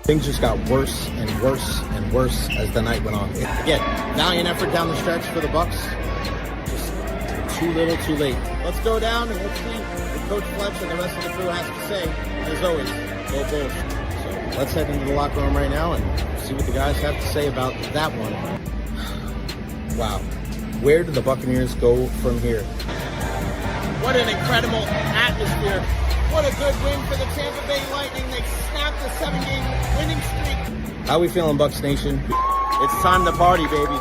Things just got worse and worse and worse as the night went on. Again, valiant effort down the stretch for the Bucks. Just too little, too late. Let's go down and let's see what Coach Fletch and the rest of the crew has to say. And as always, go Bulls. So let's head into the locker room right now and see what the guys have to say about that one. Wow. Where do the Buccaneers go from here? What an incredible atmosphere. What a good win for the Tampa Bay Lightning. They snapped a 7-game winning streak. How we feeling, Bucs Nation? It's time to party, baby.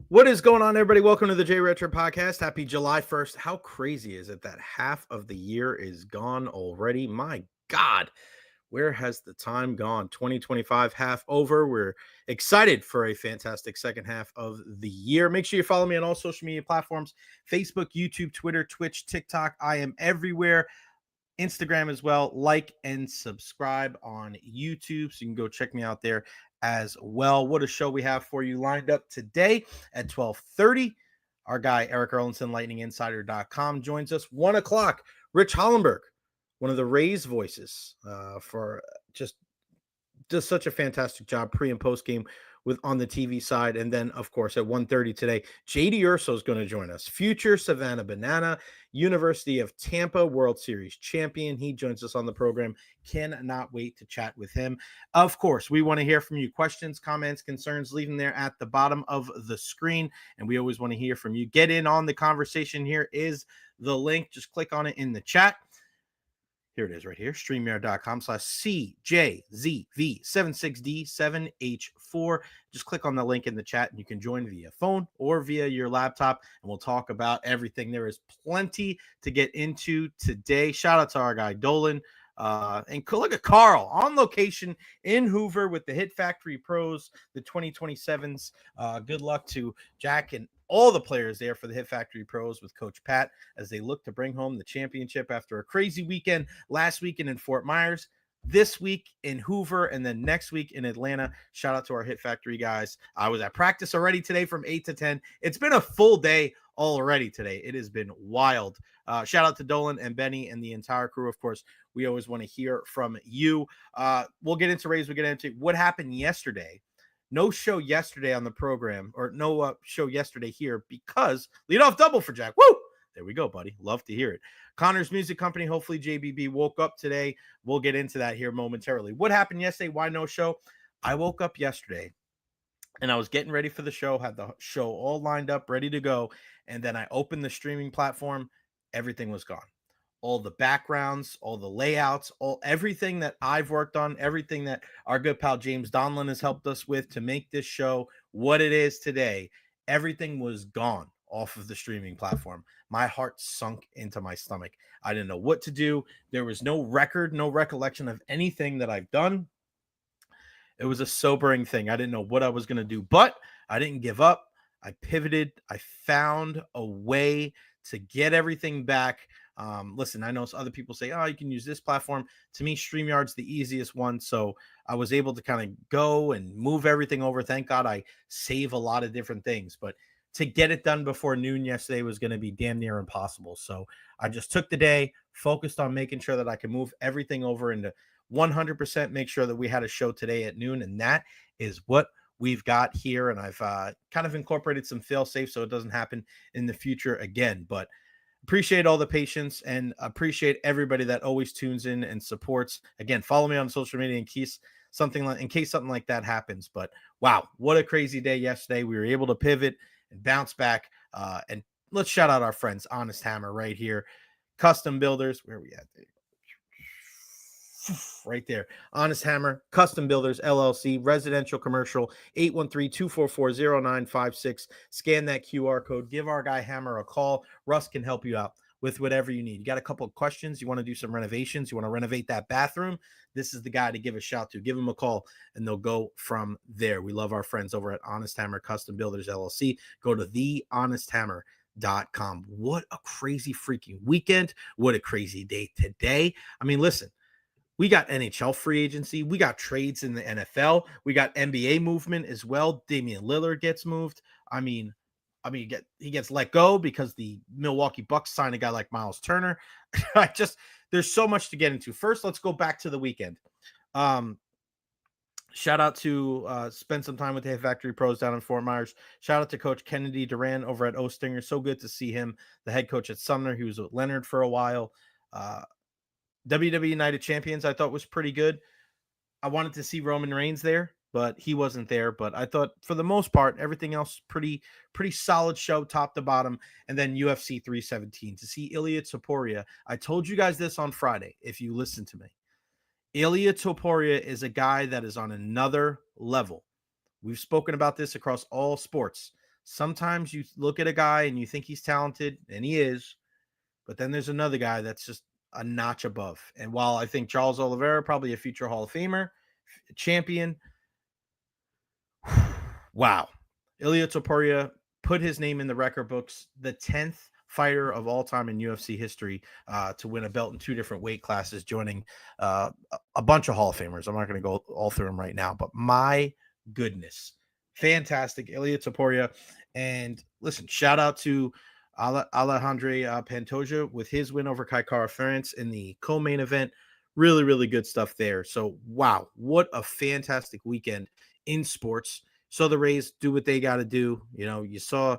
What is going on, everybody? Welcome to the Recher podcast. Happy July 1st. How crazy is it that half of the year is gone already? My God. Where has the time gone? 2025 half over. We're excited for a fantastic second half of the year. Make sure you follow me on all social media platforms: Facebook, YouTube, Twitter, Twitch, TikTok. I am everywhere. Instagram as well. Like and subscribe on YouTube, so you can go check me out there as well. What a show we have for you lined up today at 12:30. Our guy Erik Erlendsson, lightninginsider.com, joins us. 1 o'clock. Rich Hollenberg, one of the Rays voices, for just such a fantastic job pre and post game with on the TV side. And then, of course, at 1:30 today, JD Urso is going to join us. Future Savannah Banana, University of Tampa World Series champion. He joins us on the program. Cannot wait to chat with him. Of course, we want to hear from you. Questions, comments, concerns, leave them there at the bottom of the screen. And we always want to hear from you. Get in on the conversation. Here is the link. Just click on it in the chat. Here it is right here, StreamYard.com/CJZV76D7H4. Just click on the link in the chat and you can join via phone or via your laptop, and we'll talk about everything. There is plenty to get into today. Shout out to our guy Dolan. And look at Carl on location in Hoover with the Hit Factory Pros, the 2027s. Good luck to Jack and all the players there for the Hit Factory Pros with Coach Pat as they look to bring home the championship after a crazy weekend last weekend in Fort Myers, this week in Hoover, and then next week in Atlanta. Shout out to our Hit Factory guys. I was at practice already today from 8 to 10. It's been a full day already today. It has been wild. Shout out to Dolan and Benny and the entire crew. Of course, we always want to hear from you. We'll get into Rays. We'll get into what happened yesterday. No show yesterday on the program, or no show yesterday here because leadoff double for Jack. Woo! There we go, buddy. Love to hear it. Connor's Music Company. Hopefully JBB woke up today. We'll get into that here momentarily. What happened yesterday? Why no show? I woke up yesterday and I was getting ready for the show, had the show all lined up, ready to go. And then I opened the streaming platform. Everything was gone. All the backgrounds, all the layouts, everything that I've worked on, everything that our good pal James Donlin has helped us with to make this show what it is today, everything was gone off of the streaming platform. My heart sunk into my stomach. I didn't know what to do. There was no record, no recollection of anything that I've done. It was a sobering thing. I didn't know what I was going to do, but I didn't give up. I pivoted. I found a way to get everything back. Listen, I know other people say, oh, you can use this platform. To me, StreamYard's the easiest one. So I was able to kind of go and move everything over. Thank God I save a lot of different things, but to get it done before noon yesterday was going to be damn near impossible. So I just took the day, focused on making sure that I could move everything over into 100%, make sure that we had a show today at noon. And that is what we've got here. And I've kind of incorporated some fail safe so it doesn't happen in the future again. But appreciate all the patience and appreciate everybody that always tunes in and supports. Again, follow me on social media in case something like that happens. But wow, what a crazy day yesterday. We were able to pivot and bounce back. And let's shout out our friends, Honest Hammer, right here. Custom Builders. Where are we at? Right there. Honest Hammer, Custom Builders, LLC, residential, commercial, 813-244-0956. Scan that QR code. Give our guy Hammer a call. Russ can help you out with whatever you need. You got a couple of questions. You want to do some renovations. You want to renovate that bathroom. This is the guy to give a shout to. Give him a call and they'll go from there. We love our friends over at Honest Hammer, Custom Builders, LLC. Go to theHonestHammer.com. What a crazy freaking weekend. What a crazy day today. I mean, listen. We got NHL free agency. We got trades in the NFL. We got NBA movement as well. Damian Lillard gets moved. He gets let go because the Milwaukee Bucks signed a guy like Miles Turner. There's so much to get into. First, let's go back to the weekend. Shout out to spend some time with the Hit Factory pros down in Fort Myers. Shout out to Coach Kennedy Duran over at Ostinger. So good to see him, the head coach at Sumner. He was with Leonard for a while. WWE United Champions, I thought was pretty good. I wanted to see Roman Reigns there, but he wasn't there. But I thought for the most part, everything else pretty solid show, top to bottom. And then UFC 317 to see Ilya Topuria. I told you guys this on Friday, if you listen to me. Ilya Topuria is a guy that is on another level. We've spoken about this across all sports. Sometimes you look at a guy and you think he's talented, and he is, but then there's another guy that's just a notch above. And while I think Charles Oliveira, probably a future Hall of Famer, champion, wow. Ilya Topuria put his name in the record books, the 10th fighter of all time in UFC history to win a belt in 2 different weight classes, joining a bunch of Hall of Famers. I'm not going to go all through them right now, but my goodness, fantastic Ilya Topuria. And listen, shout out to Alejandro Pantoja with his win over Kai Kara-France in the co-main event. Really, really good stuff there. So, wow, what a fantastic weekend in sports. So the Rays do what they got to do. You saw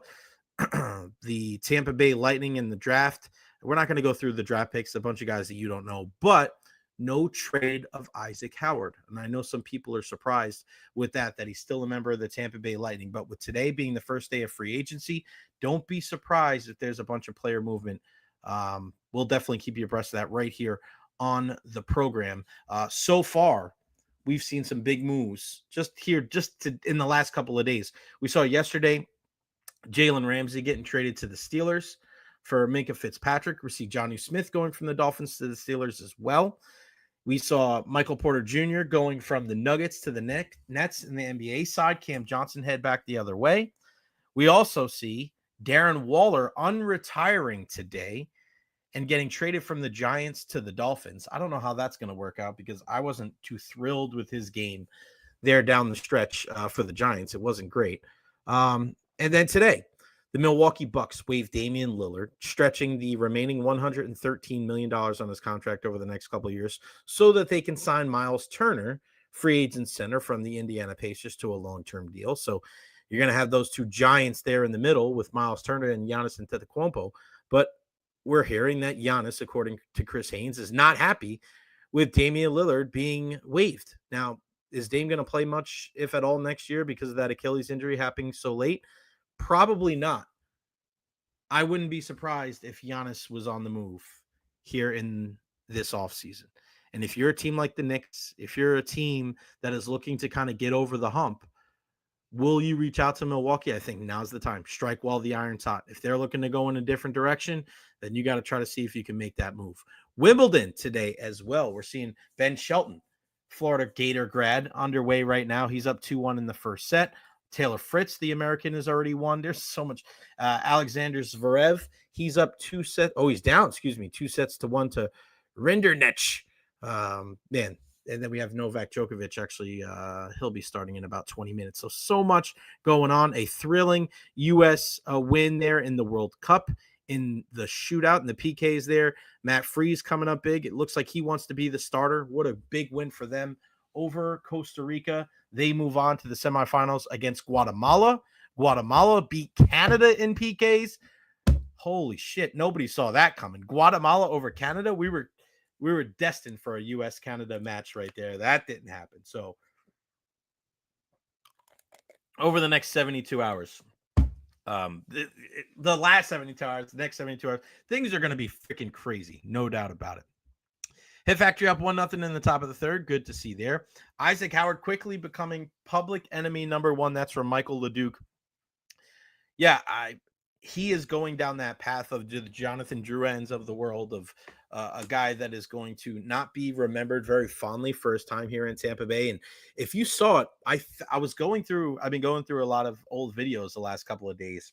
the Tampa Bay Lightning in the draft. We're not going to go through the draft picks, a bunch of guys that you don't know, but no trade of Isaac Howard. And I know some people are surprised with that he's still a member of the Tampa Bay Lightning. But with today being the first day of free agency, don't be surprised if there's a bunch of player movement. We'll definitely keep you abreast of that right here on the program. So far, we've seen some big moves in the last couple of days. We saw yesterday Jalen Ramsey getting traded to the Steelers for Minkah Fitzpatrick. We see Jonnu Smith going from the Dolphins to the Steelers as well. We saw Michael Porter Jr. going from the Nuggets to the Nets in the NBA side. Cam Johnson head back the other way. We also see Darren Waller unretiring today and getting traded from the Giants to the Dolphins. I don't know how that's going to work out because I wasn't too thrilled with his game there down the stretch for the Giants. It wasn't great. And then today, the Milwaukee Bucks waived Damian Lillard, stretching the remaining $113 million on his contract over the next couple of years so that they can sign Miles Turner, free agent center from the Indiana Pacers, to a long-term deal. So you're going to have those 2 giants there in the middle with Miles Turner and Giannis Antetokounmpo. But we're hearing that Giannis, according to Chris Haynes, is not happy with Damian Lillard being waived. Now, is Dame going to play much, if at all, next year because of that Achilles injury happening so late? Probably not. I wouldn't be surprised if Giannis was on the move here in this offseason. And if you're a team like the Knicks, if you're a team that is looking to kind of get over the hump, will you reach out to Milwaukee? I think now's the time. Strike while the iron's hot. If they're looking to go in a different direction, then you got to try to see if you can make that move. Wimbledon today as well. We're seeing Ben Shelton, Florida Gator grad, underway right now. He's up 2-1 in the first set. Taylor Fritz, the American, has already won. There's so much. Alexander Zverev, he's up 2 sets. Oh, he's down, 2-1 to Rinderknech. Man. And then we have Novak Djokovic. Actually, he'll be starting in about 20 minutes. So much going on. A thrilling U.S. Win there in the World Cup in the shootout and the PKs there. Matt Freese coming up big. It looks like he wants to be the starter. What a big win for them over Costa Rica. They move on to the semifinals against Guatemala. Guatemala beat Canada in PKs. Holy shit. Nobody saw that coming. Guatemala over Canada. We were destined for a U.S.-Canada match right there. That didn't happen. So over the next 72 hours, the last 72 hours, the next 72 hours, things are going to be freaking crazy. No doubt about it. Hit Factory up 1-0 in the top of the third. Good to see there. Isaac Howard quickly becoming public enemy number 1. That's from Michael LeDuc. Yeah, he is going down that path of the Jonathan Drouins of the world, of a guy that is going to not be remembered very fondly for his time here in Tampa Bay. And if you saw it, I've been going through a lot of old videos the last couple of days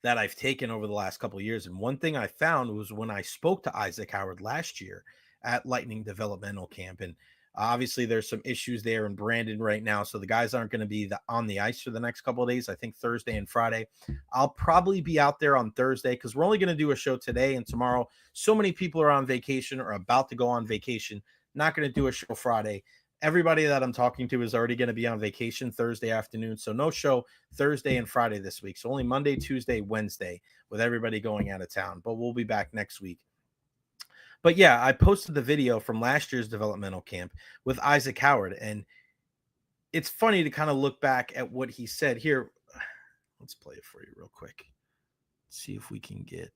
that I've taken over the last couple of years. And one thing I found was when I spoke to Isaac Howard last year at Lightning Developmental Camp, and Obviously, there's some issues there in Brandon right now, so the guys aren't going to be on the ice for the next couple of days. I think Thursday and Friday. I'll probably be out there on Thursday because we're only going to do a show today and tomorrow. So many people are on vacation or about to go on vacation. Not going to do a show Friday. Everybody that I'm talking to is already going to be on vacation Thursday afternoon, so no show Thursday and Friday this week. So only Monday, Tuesday, Wednesday with everybody going out of town, but we'll be back next week. But yeah, I posted the video from last year's developmental camp with Isaac Howard, and it's funny to kind of look back at what he said here. Let's play it for you real quick. See if we can get.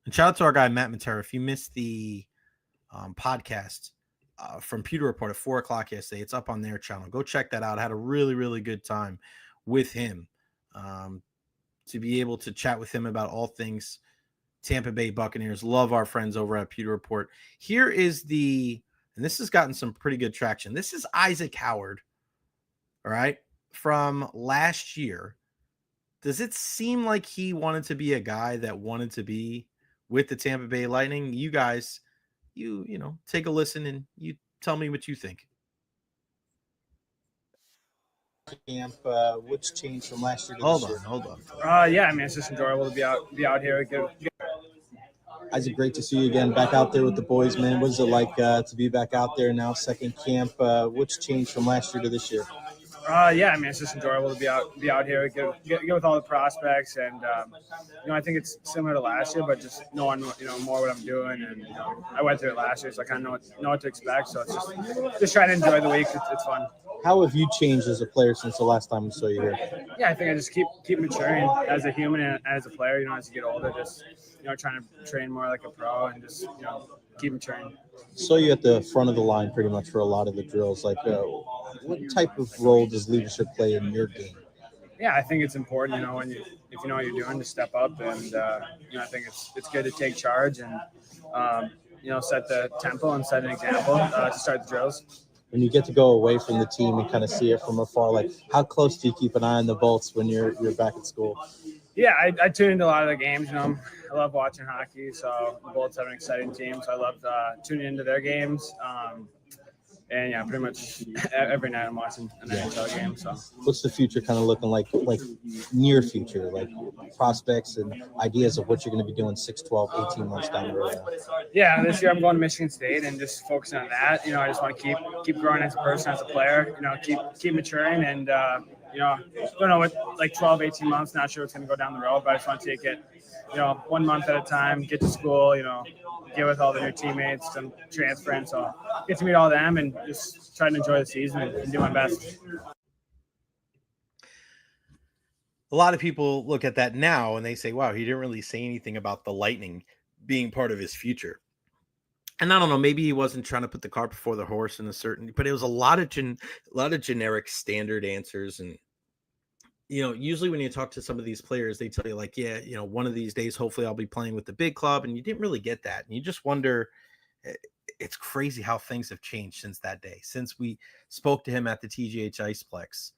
And shout out to our guy Matt Matera. If you missed the podcast from Pewter Report at 4:00 yesterday, it's up on their channel. Go check that out. I had a really, really good time with him. To be able to chat with him about all things Tampa Bay Buccaneers. Love our friends over at Pewter Report. Here is and this has gotten some pretty good traction. This is Isaac Howard, all right, from last year. Does it seem like he wanted to be a guy that wanted to be with the Tampa Bay Lightning? You guys, you know, take a listen and you tell me what you think. Camp, what's changed from last year to Hold this year? on. Yeah, I mean, it's just enjoyable to be out here. Isaac, great to see you again back out there with the boys, man. What is it like to be back out there now, second camp? What's changed from last year to this year? Yeah, I mean, it's just enjoyable to be out here, get with all the prospects, and I think it's similar to last year, but just knowing more what I'm doing, and I went through it last year, so I kind of know what to expect. So it's just trying to enjoy the week. It's fun. How have you changed as a player since the last time we saw you here? Yeah, I think I just keep maturing as a human and as a player. As you get older, just trying to train more like a pro and just keep maturing. Saw you at the front of the line pretty much for a lot of the drills. Like, what type of role does leadership play in your game? Yeah, I think it's important. If you know what you're doing, to step up, and I think it's good to take charge and set the tempo and set an example to start the drills. When you get to go away from the team and kind of see it from afar, like how close do you keep an eye on the Bolts when you're back at school? Yeah, I tune into a lot of the games. I love watching hockey, so the Bolts have an exciting team, so I love tuning into their games. And yeah, pretty much every night I'm watching an NHL game. So, what's the future kind of looking like near future, like prospects and ideas of what you're going to be doing 6, 12, 18 months down the road? Yeah, this year I'm going to Michigan State and just focusing on that. I just want to keep growing as a person, as a player. Keep maturing, and don't know what 12, 18 months. Not sure what's going to go down the road, but I just want to take it, 1 month at a time. Get to school, get with all the new teammates and transferring. So get to meet all of them and just try to enjoy the season and do my best. A lot of people look at that now and they say, wow, he didn't really say anything about the Lightning being part of his future. And I don't know, maybe he wasn't trying to put the cart before the horse in but it was a lot of generic standard answers. And usually when you talk to some of these players, they tell you like, yeah, one of these days, hopefully I'll be playing with the big club. And you didn't really get that. And you just wonder, it's crazy how things have changed since that day, since we spoke to him at the TGH Iceplex,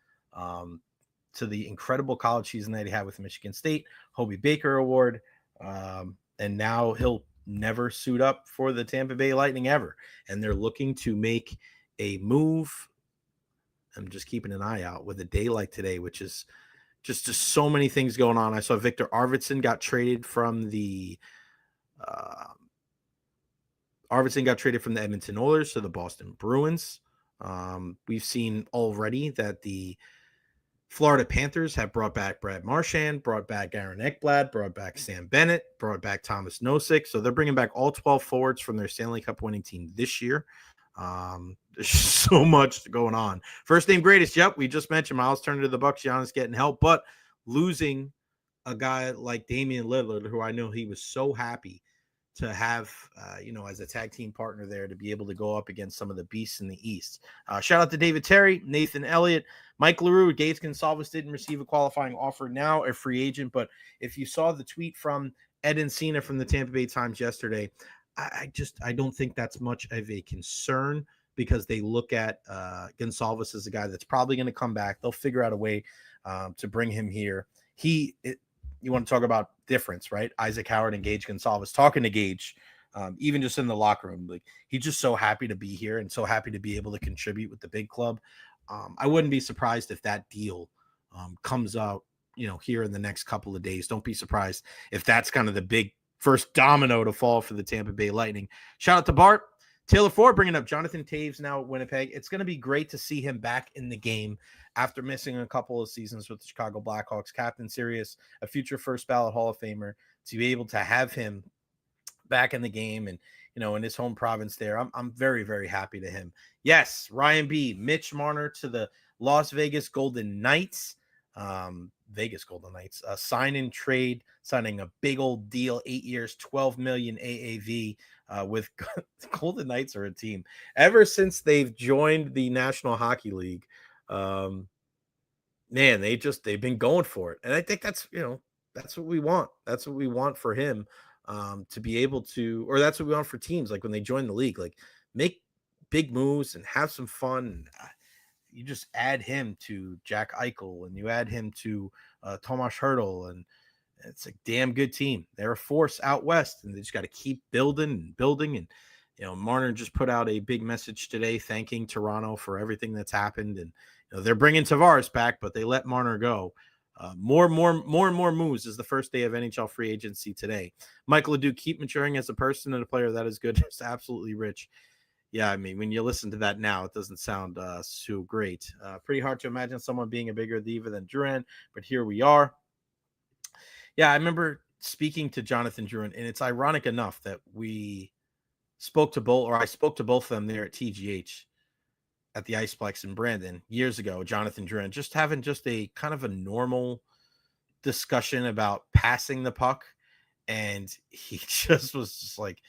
to the incredible college season that he had with Michigan State, Hobie Baker Award. And now he'll never suit up for the Tampa Bay Lightning ever. And they're looking to make a move. I'm just keeping an eye out with a day like today, which is just so many things going on. I saw Victor Arvidsson got traded from the Edmonton Oilers to the Boston Bruins. We've seen already that the Florida Panthers have brought back Brad Marchand, brought back Aaron Ekblad, brought back Sam Bennett, brought back Thomas Nosek. So they're bringing back all 12 forwards from their Stanley Cup winning team this year. There's so much going on. First name greatest. Yep. We just mentioned Miles Turner to the Bucks. Giannis getting help, but losing a guy like Damian Lillard, who I know he was so happy to have, as a tag team partner there to be able to go up against some of the beasts in the East. Shout out to David Terry, Nathan Elliott, Mike LaRue. Gates Gonsalves didn't receive a qualifying offer, now a free agent. But if you saw the tweet from Ed Encina from the Tampa Bay Times yesterday, I don't think that's much of a concern, because they look at Gonsalves as a guy that's probably going to come back. They'll figure out a way to bring him here. You want to talk about difference, right? Isaac Howard and Gage Gonsalves. Talking to Gage even just in the locker room. Like, he's just so happy to be here and so happy to be able to contribute with the big club. I wouldn't be surprised if that deal comes out, here in the next couple of days. Don't be surprised if that's kind of the big first domino to fall for the Tampa Bay Lightning. Shout out to Bart. Taylor Ford bringing up Jonathan Taves now at Winnipeg. It's going to be great to see him back in the game after missing a couple of seasons with the Chicago Blackhawks. Captain Sirius, a future first ballot Hall of Famer, to be able to have him back in the game and, in his home province there. I'm very, very happy to him. Yes, Ryan B, Mitch Marner to the Las Vegas Golden Knights. Sign and trade, signing a big old deal, 8 years, $12 million AAV with Golden Knights are a team. Ever since they've joined the National Hockey League, man, they've been going for it. And I think that's what we want. That's what we want for him to be able to, or that's what we want for teams. Like when they join the league, like make big moves and have some fun. You just add him to Jack Eichel and you add him to Tomas Hertl, and it's a damn good team. They're a force out west, and they just got to keep building. And, Marner just put out a big message today thanking Toronto for everything that's happened. And, they're bringing Tavares back, but they let Marner go. More and more moves is the first day of NHL free agency today. Michael Ledoux, keep maturing as a person and a player. That is good. It's absolutely rich. Yeah, I mean, when you listen to that now, it doesn't sound so great. Pretty hard to imagine someone being a bigger diva than Drouin, but here we are. Yeah, I remember speaking to Jonathan Drouin, and it's ironic enough that I spoke to both of them there at TGH at the Iceplex in Brandon years ago. Jonathan Drouin just having just a kind of a normal discussion about passing the puck, and he just was just like,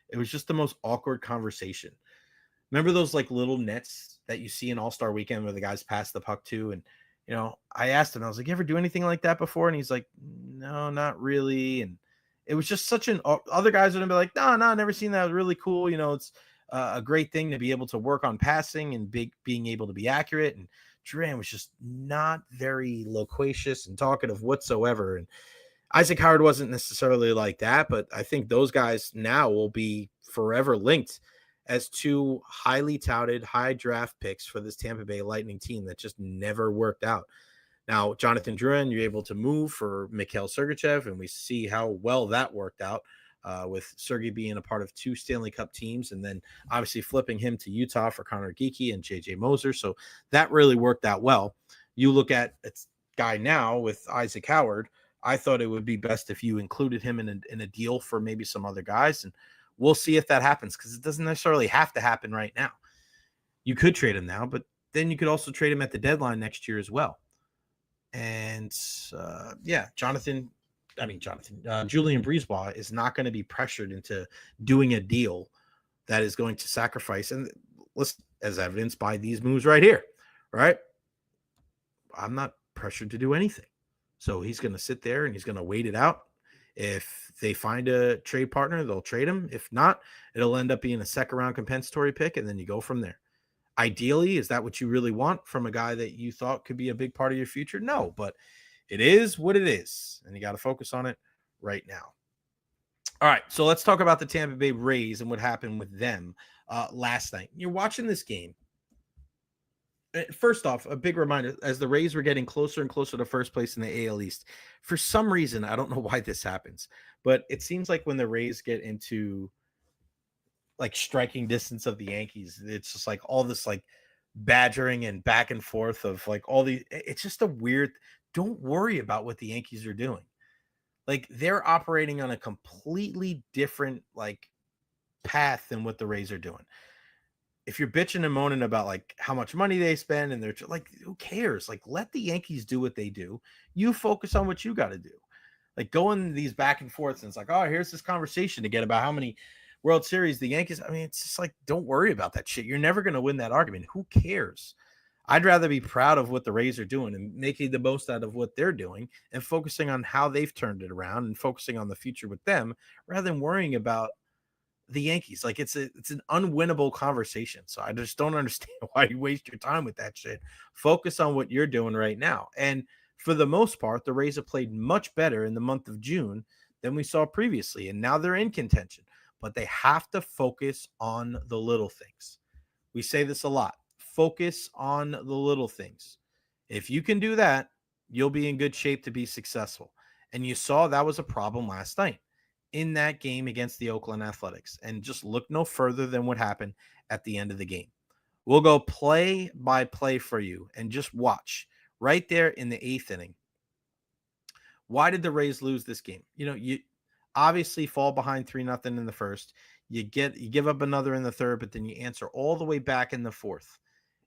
it was just the most awkward conversation. Remember those like little nets that you see in All-Star Weekend where the guys pass the puck to? And, I asked him, I was like, you ever do anything like that before? And he's like, no, not really. And it was just other guys would be like, no, never seen that. It was really cool. It's a great thing to be able to work on passing and being able to be accurate. And Duran was just not very loquacious and talkative whatsoever. And Isaac Howard wasn't necessarily like that, but I think those guys now will be forever linked as two highly touted, high draft picks for this Tampa Bay Lightning team that just never worked out. Now, Jonathan Drouin, you're able to move for Mikhail Sergachev, and we see how well that worked out with Sergei being a part of 2 Stanley Cup teams, and then obviously flipping him to Utah for Connor Geekie and JJ Moser. So that really worked out well. You look at this guy now with Isaac Howard. I thought it would be best if you included him in a deal for maybe some other guys, and we'll see if that happens, because it doesn't necessarily have to happen right now. You could trade him now, but then you could also trade him at the deadline next year as well. And Julian Brisebois is not going to be pressured into doing a deal that is going to sacrifice, and as evidenced by these moves right here, right? I'm not pressured to do anything. So he's going to sit there and he's going to wait it out. If they find a trade partner, they'll trade him. If not, it'll end up being a second-round compensatory pick, and then you go from there. Ideally, is that what you really want from a guy that you thought could be a big part of your future? No, but it is what it is, and you got to focus on it right now. All right, so let's talk about the Tampa Bay Rays and what happened with them last night. You're watching this game. First off, a big reminder, as the Rays were getting closer and closer to first place in the AL East, for some reason, I don't know why this happens, but it seems like when the Rays get into like striking distance of the Yankees, it's just like all this like badgering and back and forth of like it's just a weird, don't worry about what the Yankees are doing. Like they're operating on a completely different like path than what the Rays are doing. If you're bitching and moaning about like how much money they spend and they're like, who cares? Like, let the Yankees do what they do. You focus on what you got to do. Like going these back and forths, and it's like, oh, here's this conversation again about how many World Series the Yankees. I mean, it's just like, don't worry about that shit. You're never going to win that argument. Who cares? I'd rather be proud of what the Rays are doing and making the most out of what they're doing and focusing on how they've turned it around and focusing on the future with them rather than worrying about the Yankees. Like it's an unwinnable conversation. So I just don't understand why you waste your time with that shit. Focus on what you're doing right now. And for the most part, the Rays have played much better in the month of June than we saw previously. And now they're in contention. but they have to focus on the little things. We say this a lot. Focus on the little things. If you can do that, you'll be in good shape to be successful. And you saw that was a problem last night in that game against the Oakland Athletics. And just look no further than what happened at the end of the game. We'll go play by play for you and just watch right there in the 8th inning. Why did the Rays lose this game? You obviously fall behind 3-0 in the first. You give up another in the third, but then you answer all the way back in the fourth.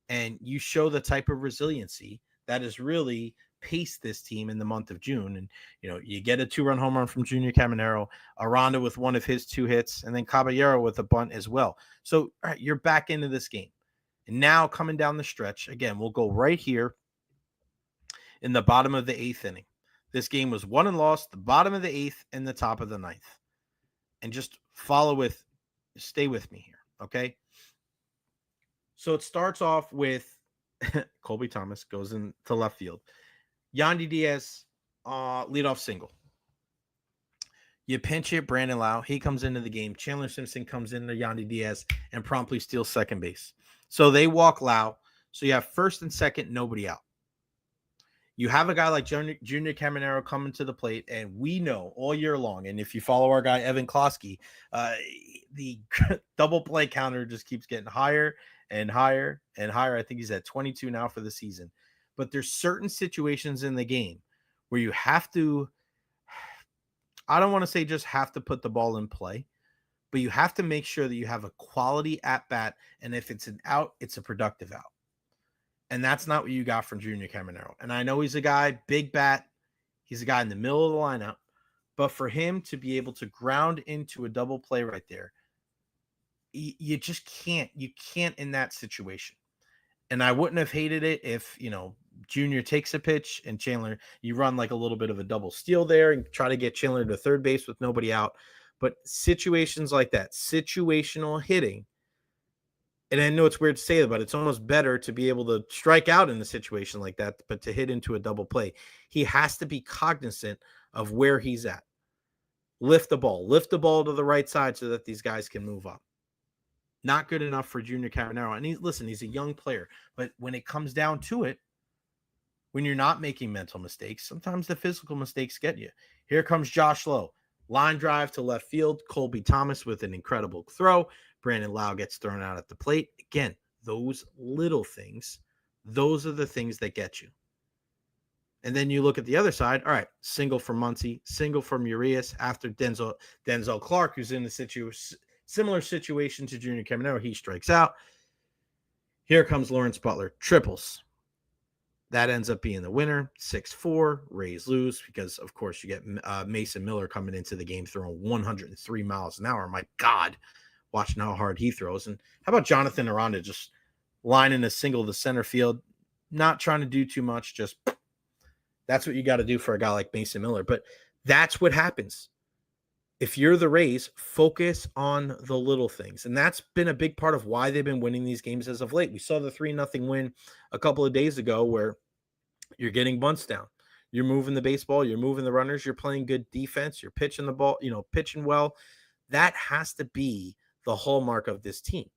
And you show the type of resiliency that has really paced this team in the month of June. And, you get a 2-run home run from Junior Caminero, Aranda with one of his 2 hits, and then Caballero with a bunt as well. So all right, you're back into this game. And now coming down the stretch, again, we'll go right here in the bottom of the 8th inning. This game was won and lost, the bottom of the 8th and the top of the 9th. And just stay with me here, okay? So it starts off with Colby Thomas goes into left field. Yandy Diaz, leadoff single. You pinch hit Brandon Lau. He comes into the game. Chandler Simpson comes into Yandy Diaz and promptly steals second base. So they walk Lau. So you have first and second, nobody out. You have a guy like Junior Caminero coming to the plate, and we know all year long, and if you follow our guy Evan Klosky, the double play counter just keeps getting higher and higher and higher. I think he's at 22 now for the season. But there's certain situations in the game where you have to, I don't want to say just have to put the ball in play, but you have to make sure that you have a quality at bat, and if it's an out, it's a productive out. And that's not what you got from Junior Caminero. And I know he's a guy, big bat. He's a guy in the middle of the lineup. But for him to be able to ground into a double play right there, you just can't. You can't in that situation. And I wouldn't have hated it if, Junior takes a pitch and Chandler, you run like a little bit of a double steal there and try to get Chandler to third base with nobody out. But situations like that, situational hitting, and I know it's weird to say that, but it's almost better to be able to strike out in a situation like that, but to hit into a double play. He has to be cognizant of where he's at. Lift the ball to the right side so that these guys can move up. Not good enough for Junior Caminero. And he's a young player, but when it comes down to it, when you're not making mental mistakes, sometimes the physical mistakes get you. Here comes Josh Lowe. Line drive to left field. Colby Thomas with an incredible throw. Brandon Lau gets thrown out at the plate. Again, those little things, those are the things that get you. And then you look at the other side. All right, single from Muncy, single from Urias after Denzel Clark, who's in a similar situation to Junior Caminero. He strikes out. Here comes Lawrence Butler, triples. That ends up being the winner, 6-4. Rays lose because, of course, you get Mason Miller coming into the game throwing 103 miles an hour. My God, watching how hard he throws. And how about Jonathan Aranda just lining a single to center field, not trying to do too much, just that's what you got to do for a guy like Mason Miller. But that's what happens. If you're the Rays, focus on the little things. And that's been a big part of why they've been winning these games as of late. We saw the 3-0 win a couple of days ago where you're getting bunts down. You're moving the baseball. You're moving the runners. You're playing good defense. You're pitching the ball, pitching well. That has to be the hallmark of this team.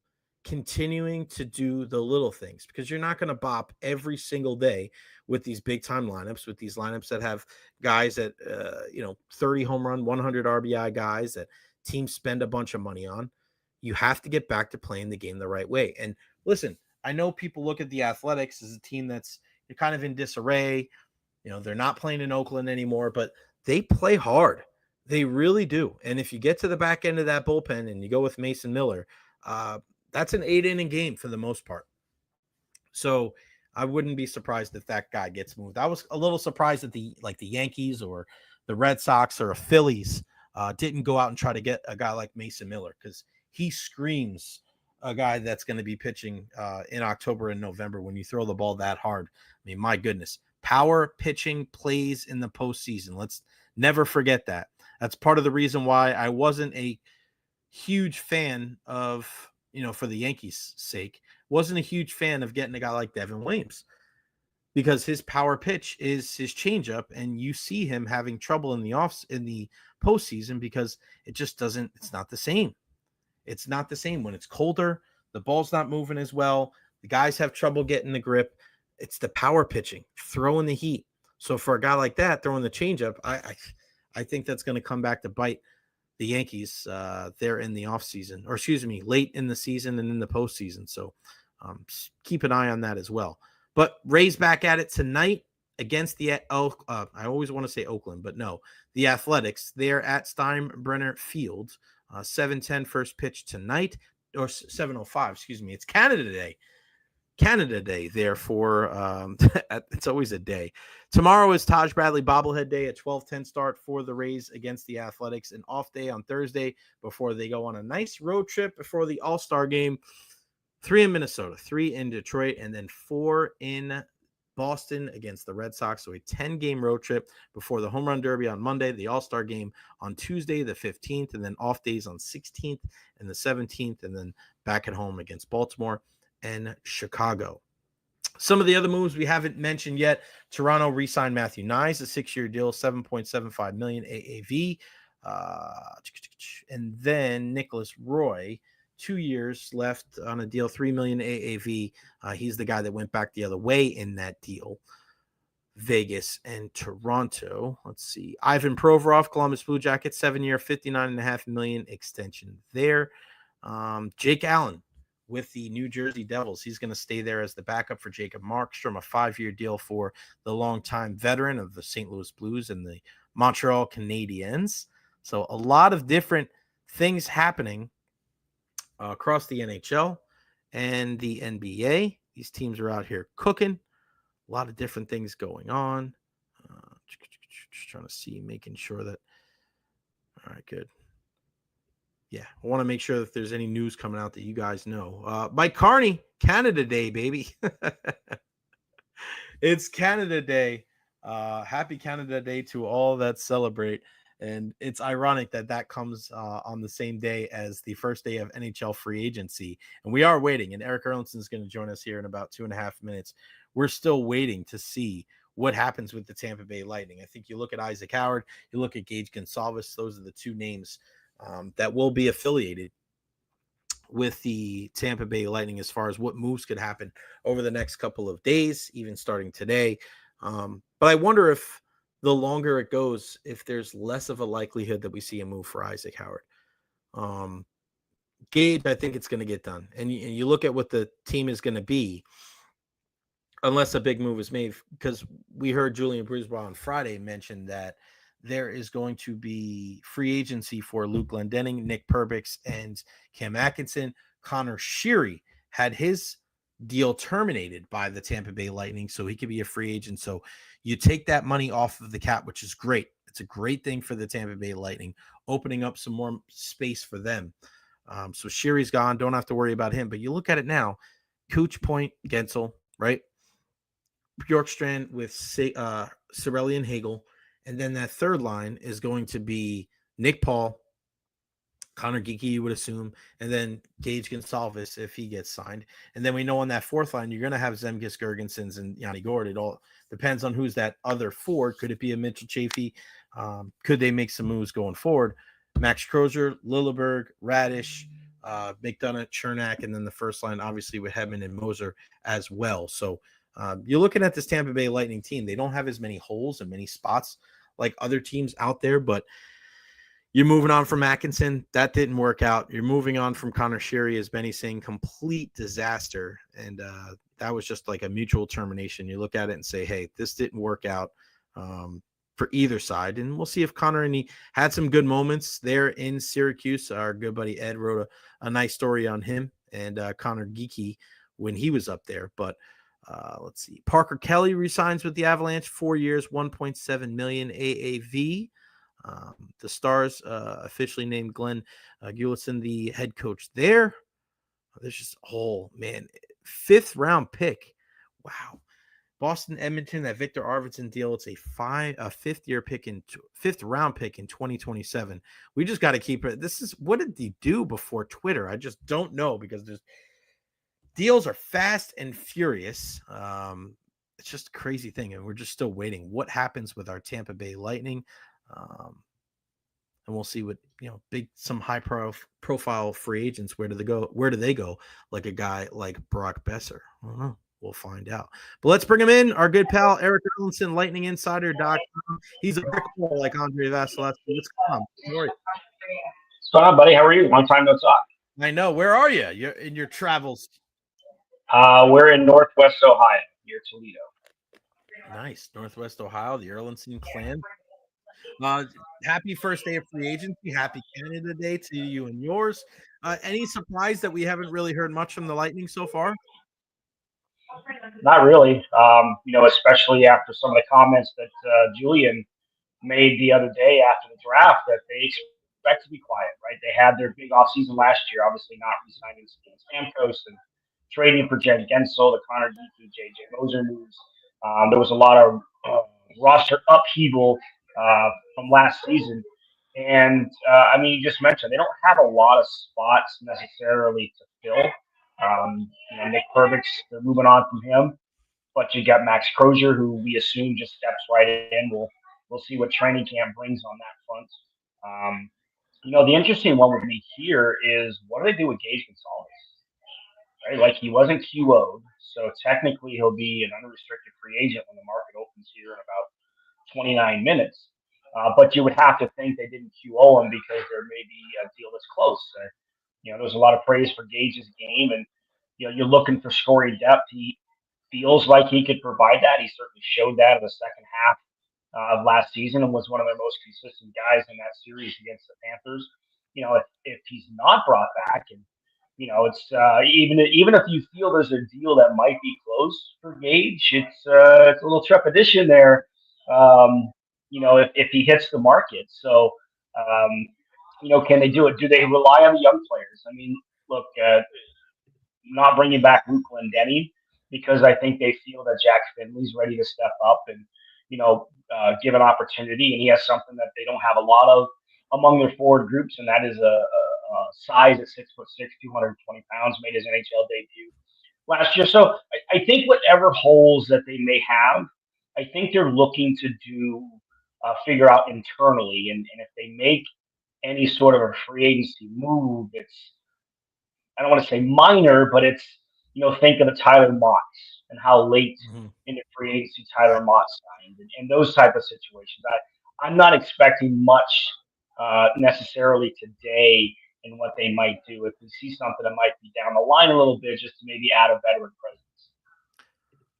Continuing to do the little things, because you're not going to bop every single day with these big time lineups, with these lineups that have guys that, 30 home run, 100 RBI guys that teams spend a bunch of money on. You have to get back to playing the game the right way. And listen, I know people look at the Athletics as a team that's kind of in disarray. They're not playing in Oakland anymore, but they play hard. They really do. And if you get to the back end of that bullpen and you go with Mason Miller, that's an 8-inning game for the most part. So I wouldn't be surprised if that guy gets moved. I was a little surprised that the Yankees or the Red Sox or Phillies didn't go out and try to get a guy like Mason Miller, because he screams a guy that's going to be pitching in October and November when you throw the ball that hard. I mean, my goodness. Power pitching plays in the postseason. Let's never forget that. That's part of the reason why I wasn't a huge fan of, for the Yankees' sake, wasn't a huge fan of getting a guy like Devin Williams, because his power pitch is his changeup, and you see him having trouble in the postseason because it's not the same. It's not the same when it's colder. The ball's not moving as well. The guys have trouble getting the grip. It's the power pitching, throwing the heat. So for a guy like that, throwing the changeup, I think that's going to come back to bite the Yankees there in the offseason, or excuse me, late in the season and in the postseason. So keep an eye on that as well. But Rays back at it tonight against the I always want to say Oakland, but no, the Athletics. They're at Steinbrenner Field. 7:10 first pitch tonight, or 7:05. Excuse me. It's Canada Day. Canada Day, therefore, it's always a day. Tomorrow is Taj Bradley bobblehead day at 12:10 start for the Rays against the Athletics. An off day on Thursday before they go on a nice road trip before the All-Star game. 3 in Minnesota, 3 in Detroit, and then 4 in Boston against the Red Sox. So a 10-game road trip before the Home Run Derby on Monday, the All-Star game on Tuesday, the 15th, and then off days on 16th and the 17th, and then back at home against Baltimore and Chicago. Some of the other moves we haven't mentioned yet: Toronto re-signed Matthew Nyes, a 6-year deal, $7.75 million AAV. And then Nicholas Roy, 2 years left on a deal, $3 million AAV. He's the guy that went back the other way in that deal. Vegas and Toronto. Let's see. Ivan Provorov, Columbus Blue Jackets, 7-year, $59.5 million extension there. Jake Allen with the New Jersey Devils. He's going to stay there as the backup for Jacob Markstrom, a 5-year deal for the longtime veteran of the St. Louis Blues and the Montreal Canadiens. So a lot of different things happening across the NHL and the NBA. These teams are out here cooking. A lot of different things going on. Just trying to see, making sure that. All right, good. Yeah, I want to make sure that there's any news coming out that you guys know. Mike Carney, Canada Day, baby. It's Canada Day. Happy Canada Day to all that celebrate. And it's ironic that that comes on the same day as the first day of NHL free agency. And we are waiting. And Erik Erlendsson is going to join us here in about 2.5 minutes. We're still waiting to see what happens with the Tampa Bay Lightning. I think you look at Isaac Howard, you look at Gage Gonsalves. Those are the two names that will be affiliated with the Tampa Bay Lightning as far as what moves could happen over the next couple of days, even starting today. But I wonder if the longer it goes, if there's less of a likelihood that we see a move for Isaac Howard. Gage, I think it's going to get done. And you look at what the team is going to be, unless a big move is made, because we heard Julian Brisebois on Friday mention that there is going to be free agency for Luke Glendening, Nick Perbix, and Cam Atkinson. Connor Sheary had his deal terminated by the Tampa Bay Lightning, so he could be a free agent. So you take that money off of the cap, which is great. It's a great thing for the Tampa Bay Lightning, opening up some more space for them. So Sheary's gone. Don't have to worry about him. But you look at it now, Cooch, Point, Gensel, right? Bjorkstrand with Cirelli and Hagel. And then that third line is going to be Nick Paul, Connor Geekie, you would assume, and then Gage Gonsalves if he gets signed. And then we know on that fourth line, you're going to have Zemgus Girgensons and Yanni Gord. It all depends on who's that other forward. Could it be a Mitchell Chafee? Could they make some moves going forward? Max Crozier, Lilleberg, Radish, McDonough, Chernak, and then the first line, obviously, with Hedman and Moser as well. So you're looking at this Tampa Bay Lightning team. They don't have as many holes and many spots like other teams out there, but you're moving on from Atkinson. That didn't work out. You're moving on from Connor Sheary, as Benny's saying, complete disaster. And that was just like a mutual termination. You look at it and say, hey, this didn't work out for either side. And we'll see if Connor and he had some good moments there in Syracuse. Our good buddy Ed wrote a nice story on him and Connor Geekie when he was up there. But let's see. Parker Kelly resigns with the Avalanche, 4 years, $1.7 million AAV. The Stars officially named Glenn Gulison the head coach there. There's just man, 5th round pick. Wow. Boston, Edmonton, that Victor Arvidsson deal. It's a 5th round pick in 2027. We just got to keep it. What did he do before Twitter? I just don't know, because there's deals are fast and furious. It's just a crazy thing, and we're just still waiting. What happens with our Tampa Bay Lightning? and we'll see what some high profile free agents. Where do they go? Where do they go? Like a guy like Brock Besser. I don't know. We'll find out. But let's bring him in. Our good pal Erik Erlendsson, LightningInsider.com. He's a brick wall like Andre Vasilevsky. What's going on? How are you? What's going on, buddy? How are you? Long time no talk. I know. Where are you? You're in your travels. We're in Northwest Ohio, near Toledo. Nice. Northwest Ohio, the Erlendsson clan. Happy first day of free agency. Happy Canada Day to you and yours. Any surprise that we haven't really heard much from the Lightning so far? Not really. Especially after some of the comments that Julian made the other day after the draft, that they expect to be quiet, right? They had their big offseason last year, obviously not re-signing Stamkos and trading for Jen Gensel, the Connor Geeky, JJ Moser moves. There was a lot of roster upheaval from last season. And, you just mentioned they don't have a lot of spots necessarily to fill. Nick Perbix, they're moving on from him. But you got Max Crozier, who we assume just steps right in. We'll see what training camp brings on that front. The interesting one with me here is what do they do with Gage Gonzalez? Right, like he wasn't QO'd, so technically he'll be an unrestricted free agent when the market opens here in about 29 minutes. But you would have to think they didn't QO him because there may be a deal that's close. There's a lot of praise for Gage's game, and you're looking for scoring depth. He feels like he could provide that. He certainly showed that in the second half of last season and was one of their most consistent guys in that series against the Panthers. If he's not brought back, and it's even if you feel there's a deal that might be close for Gage, it's a little trepidation there. If he hits the market, so can they do it? Do they rely on the young players? Look, not bringing back Luke Glendening because I think they feel that Jack Finley's ready to step up and give an opportunity, and he has something that they don't have a lot of among their forward groups, and that is a size at 6'6", 220 pounds, made his NHL debut last year. So I think whatever holes that they may have, I think they're looking to figure out internally, and if they make any sort of a free agency move, it's, I don't want to say minor, but it's, think of the Tyler Motts and how late in the free agency Tyler Mott signed and those type of situations. I'm not expecting much necessarily today in what they might do. If we see something that might be down the line a little bit, just to maybe add a veteran presence.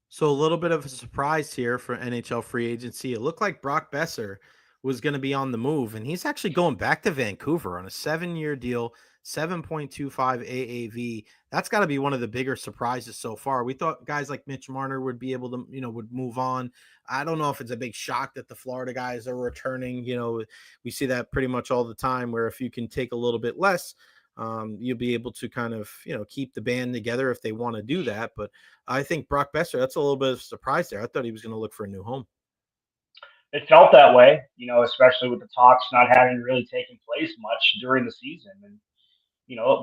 So a little bit of a surprise here for NHL free agency. It looked like Brock Besser was going to be on the move, and he's actually going back to Vancouver on a 7-year deal, 7.25 AAV. That's got to be one of the bigger surprises so far. We thought guys like Mitch Marner would be able to, would move on. I don't know if it's a big shock that the Florida guys are returning. We see that pretty much all the time, where if you can take a little bit less, you'll be able to kind of, keep the band together if they want to do that. But I think Brock Besser, that's a little bit of a surprise there. I thought he was going to look for a new home. It felt that way, especially with the talks not having really taken place much during the season. And,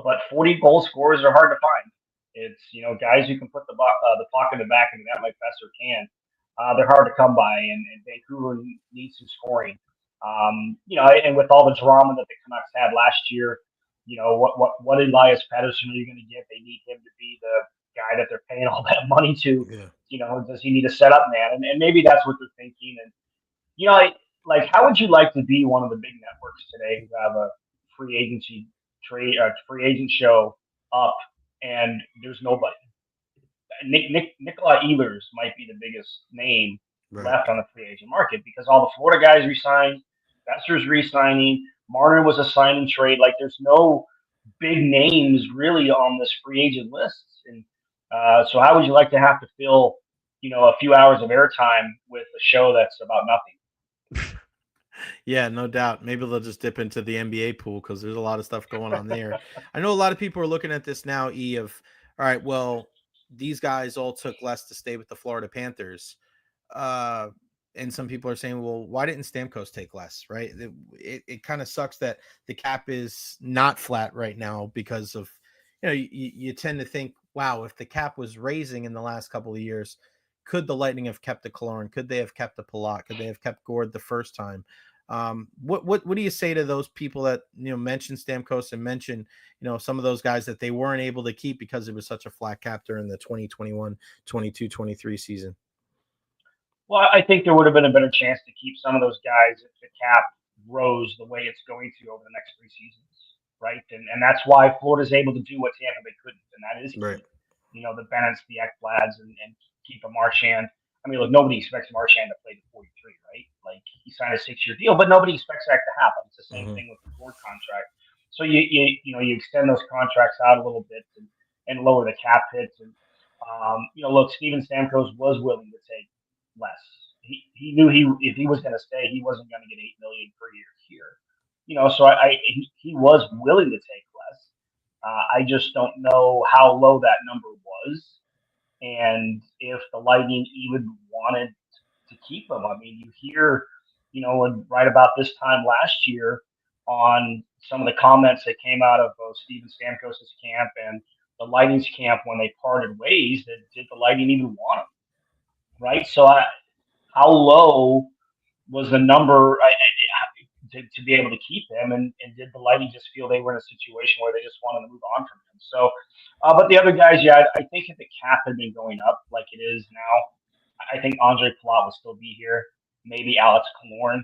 but 40 goal scorers are hard to find. It's, guys who can put the puck in the back of the net like Besser can. They're hard to come by, and Vancouver needs some scoring. And with all the drama that the Canucks had last year, what Elias Pettersson are you going to get? They need him to be the guy that they're paying all that money to. Yeah. Does he need a setup man? And maybe that's what they're thinking. And how would you like to be one of the big networks today who have a free agency free agent show up and there's nobody? Nikolai Ehlers might be the biggest name left on the free agent market because all the Florida guys resigned, Besser's re-signing, Marner was a sign and trade. Like there's no big names really on this free agent list. And so how would you like to have to fill, a few hours of airtime with a show that's about nothing? Yeah, no doubt. Maybe they'll just dip into the NBA pool because there's a lot of stuff going on there. I know a lot of people are looking at this now, all right, well, these guys all took less to stay with the Florida Panthers. And some people are saying, well, why didn't Stamkos take less, right? It kind of sucks that the cap is not flat right now because of, you tend to think, wow, if the cap was raising in the last couple of years, could the Lightning have kept a Killorn? Could they have kept a Palat? Could they have kept Gord the first time? What do you say to those people that mention Stamkos and mention some of those guys that they weren't able to keep because it was such a flat cap during the 2021, 22, 23 season? Well, I think there would have been a better chance to keep some of those guys if the cap rose the way it's going to over the next 3 seasons, right? And that's why Florida's able to do what Tampa Bay couldn't, and that is Right. keep, the Bennett's, the Ekblads, and keep a Marchand. I mean, look, nobody expects Marchand to play to 43, right? Like, he signed a 6-year deal, but nobody expects that to happen. It's the same thing with the Ford contract. So you extend those contracts out a little bit and lower the cap hits. And look, Steven Stamkos was willing to take less. He knew if he was going to stay, he wasn't going to get $8 million per year here. So he was willing to take less. I just don't know how low that number was, and if the Lightning even wanted to keep him. I mean, you hear, right about this time last year on some of the comments that came out of both Steven Stamkos' camp and the Lightning's camp when they parted ways, that did the Lightning even want him? Right? So how low was the number to be able to keep him? And did the Lightning just feel they were in a situation where they just wanted to move on from him? So, but the other guys, yeah, I think if the cap had been going up like it is now, I think Andre Palat would still be here. Maybe Alex Killorn.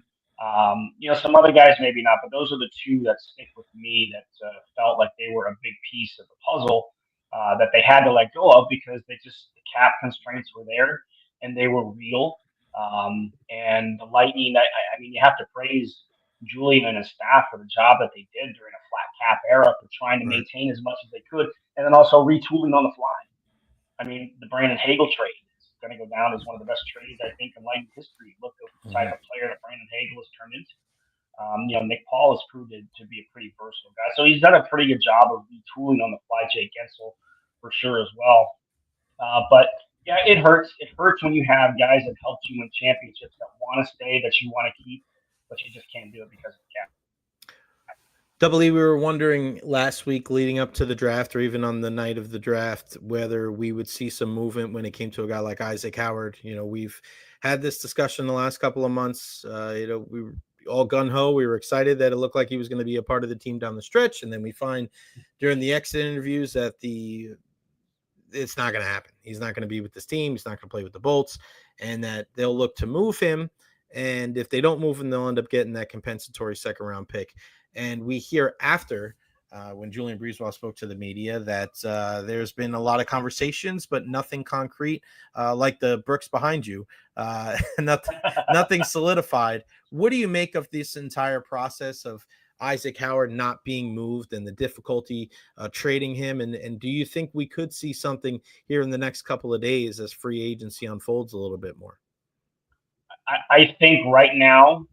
Some other guys maybe not, but those are the two that stick with me that felt like they were a big piece of the puzzle that they had to let go of because the cap constraints were there and they were real. And the Lightning, I mean, you have to praise Julian and his staff for the job that they did during a flat cap era for trying to maintain as much as they could, and then also retooling on the fly. I mean, the Brandon Hagel trade is going to go down as one of the best trades, I think, in Lightning history. Look at the type of player that Brandon Hagel has turned into. Nick Paul has proved to be a pretty versatile guy. So he's done a pretty good job of retooling on the fly. Jake Gensel, for sure, as well. But yeah, it hurts. It hurts when you have guys that helped you win championships that want to stay, that you want to keep, but you just can't do it because of the cap. Double E, we were wondering last week leading up to the draft or even on the night of the draft whether we would see some movement when it came to a guy like Isaac Howard. We've had this discussion the last couple of months. We were all gung-ho. We were excited that it looked like he was going to be a part of the team down the stretch, and then we find during the exit interviews that it's not going to happen. He's not going to be with this team. He's not going to play with the Bolts, and that they'll look to move him. And if they don't move him, they'll end up getting that compensatory second-round pick. And we hear after when Julian Breezewell spoke to the media that there's been a lot of conversations, but nothing concrete, like the bricks behind you, nothing solidified. What do you make of this entire process of Isaac Howard not being moved and the difficulty trading him? And do you think we could see something here in the next couple of days as free agency unfolds a little bit more? I think right now,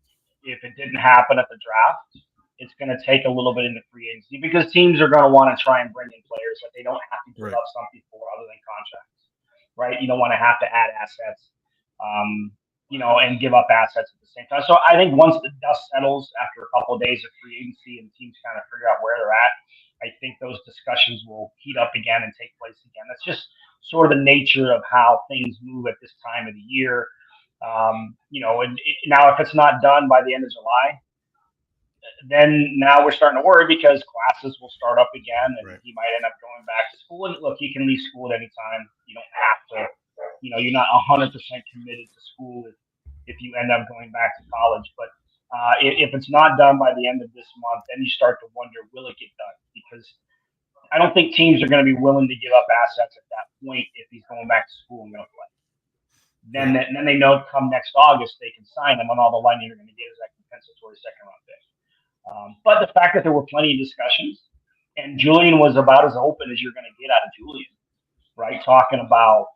if it didn't happen at the draft, it's going to take a little bit into free agency because teams are going to want to try and bring in players that they don't have to give up something for other than contracts, right? You don't want to have to add assets, and give up assets at the same time. So I think once the dust settles after a couple of days of free agency and teams kind of figure out where they're at, I think those discussions will heat up again and take place again. That's just sort of the nature of how things move at this time of the year. Now if it's not done by the end of July, then now we're starting to worry because classes will start up again and he might end up going back to school. And look, you can leave school at any time. You don't have to, you're not 100% committed to school if you end up going back to college. But if it's not done by the end of this month, then you start to wonder, will it get done? Because I don't think teams are going to be willing to give up assets at that point if he's going back to school and going to play. Then they know come next August they can sign him, and all the Lightning are going to get is that compensatory second-round pick. But the fact that there were plenty of discussions, and Julian was about as open as you're going to get out of Julian, right? Talking about,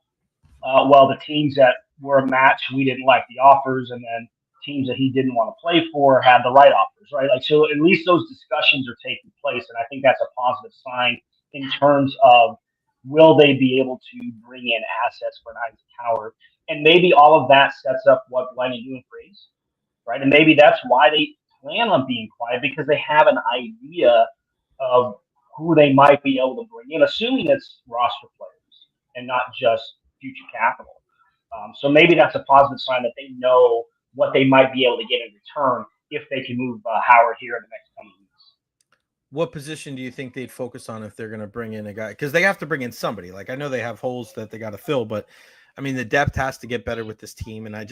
the teams that were a match, we didn't like the offers, and then teams that he didn't want to play for had the right offers, right? Like, so at least those discussions are taking place, and I think that's a positive sign in terms of will they be able to bring in assets for an Isaac Howard, and maybe all of that sets up what Lightning do in freeze, right? And maybe that's why they plan on being quiet, because they have an idea of who they might be able to bring in, assuming it's roster players and not just future capital. So maybe that's a positive sign that they know what they might be able to get in return if they can move Howard here in the next coming weeks. What position do you think they'd focus on if they're going to bring in a guy? Because they have to bring in somebody. Like, I know they have holes that they got to fill, but I mean, the depth has to get better with this team. And I